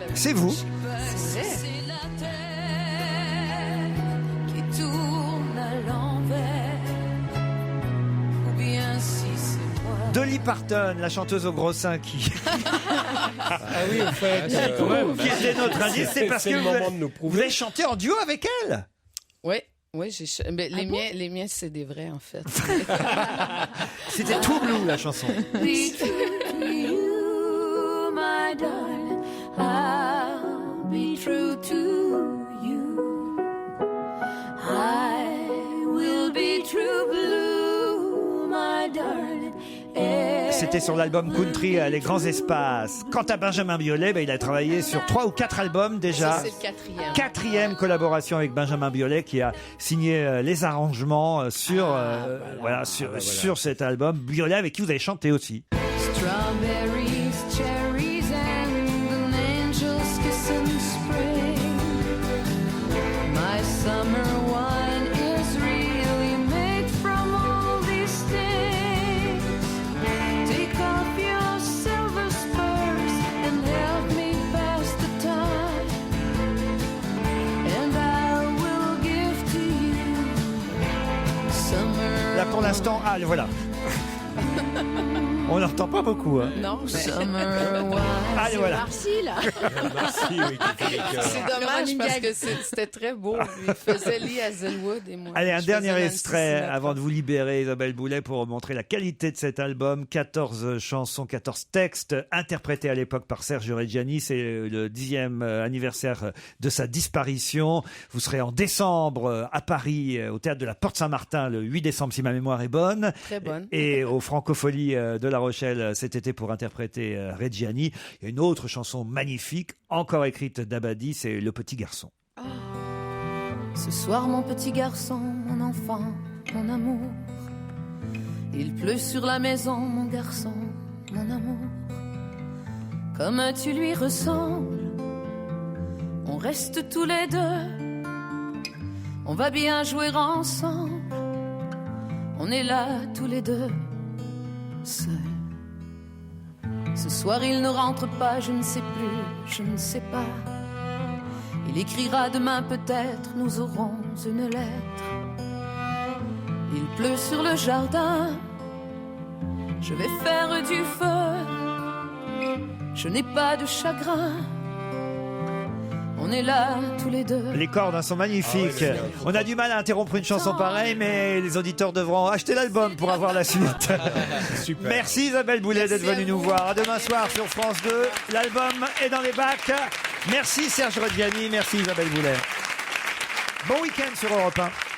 la... C'est vous? C'est la terre qui tourne à l'envers. Ou bien si c'est moi. Dolly Parton, la chanteuse au gros sein qui... Ah oui, en fait. qui était notre indice, c'est parce que le moment de nous prouver. vous avez chanté en duo avec elle? Oui. Oui, mais les miens, c'est des vrais, en fait. C'était Too Blue, la chanson. Be true to you, my darling. I'll be true to you. I will be true blue, my darling. C'était sur l'album Country, Les Grands Espaces. Quant à Benjamin Biolay, il a travaillé sur 3 ou 4 albums déjà. Ça, c'est le 4e. 4e collaboration avec Benjamin Biolay qui a signé les arrangements sur cet album. Biolay avec qui vous avez chanté aussi. Strawberries, cherries and an angel's kiss in spring. My summer wine is really made from all these things. Take off your silver spurs and help me pass the time. And I will give to you summer. Là pour l'instant, le voilà. On n'entend pas beaucoup. Hein. Non, Summer wine. Allez, voilà. Marcy, là. Merci, oui. c'est dommage parce que c'était très beau. Il faisait Lee Hazelwood et moi. Allez, un je dernier faisais Nancy extrait Sinatra. avant de vous libérer, Isabelle Boulet, pour montrer la qualité de cet album. 14 chansons, 14 textes interprétés à l'époque par Serge Reggiani. C'est le 10e anniversaire de sa disparition. Vous serez en décembre à Paris, au théâtre de la Porte Saint-Martin, le 8 décembre, si ma mémoire est bonne. Très bonne. Et au Francofolie de La Rochelle cet été pour interpréter Reggiani. Il y a une autre chanson magnifique, encore écrite d'Abadi, c'est Le Petit Garçon. Ce soir, mon petit garçon, mon enfant, mon amour. Il pleut sur la maison, mon garçon, mon amour. Comme tu lui ressembles, on reste tous les deux. On va bien jouer ensemble. On est là tous les deux, seuls. Ce soir, il ne rentre pas, je ne sais plus, je ne sais pas. Il écrira demain peut-être, nous aurons une lettre. Il pleut sur le jardin, je vais faire du feu. Je n'ai pas de chagrin, on est là tous les deux. Les cordes sont magnifiques. On a du mal à interrompre une chanson pareille, mais les auditeurs devront acheter l'album pour avoir la suite. Super. Merci Isabelle Boulet d'être venue nous voir. À demain soir sur France 2. L'album est dans les bacs. Merci Serge Reggiani, merci Isabelle Boulet. Bon week-end sur Europe 1.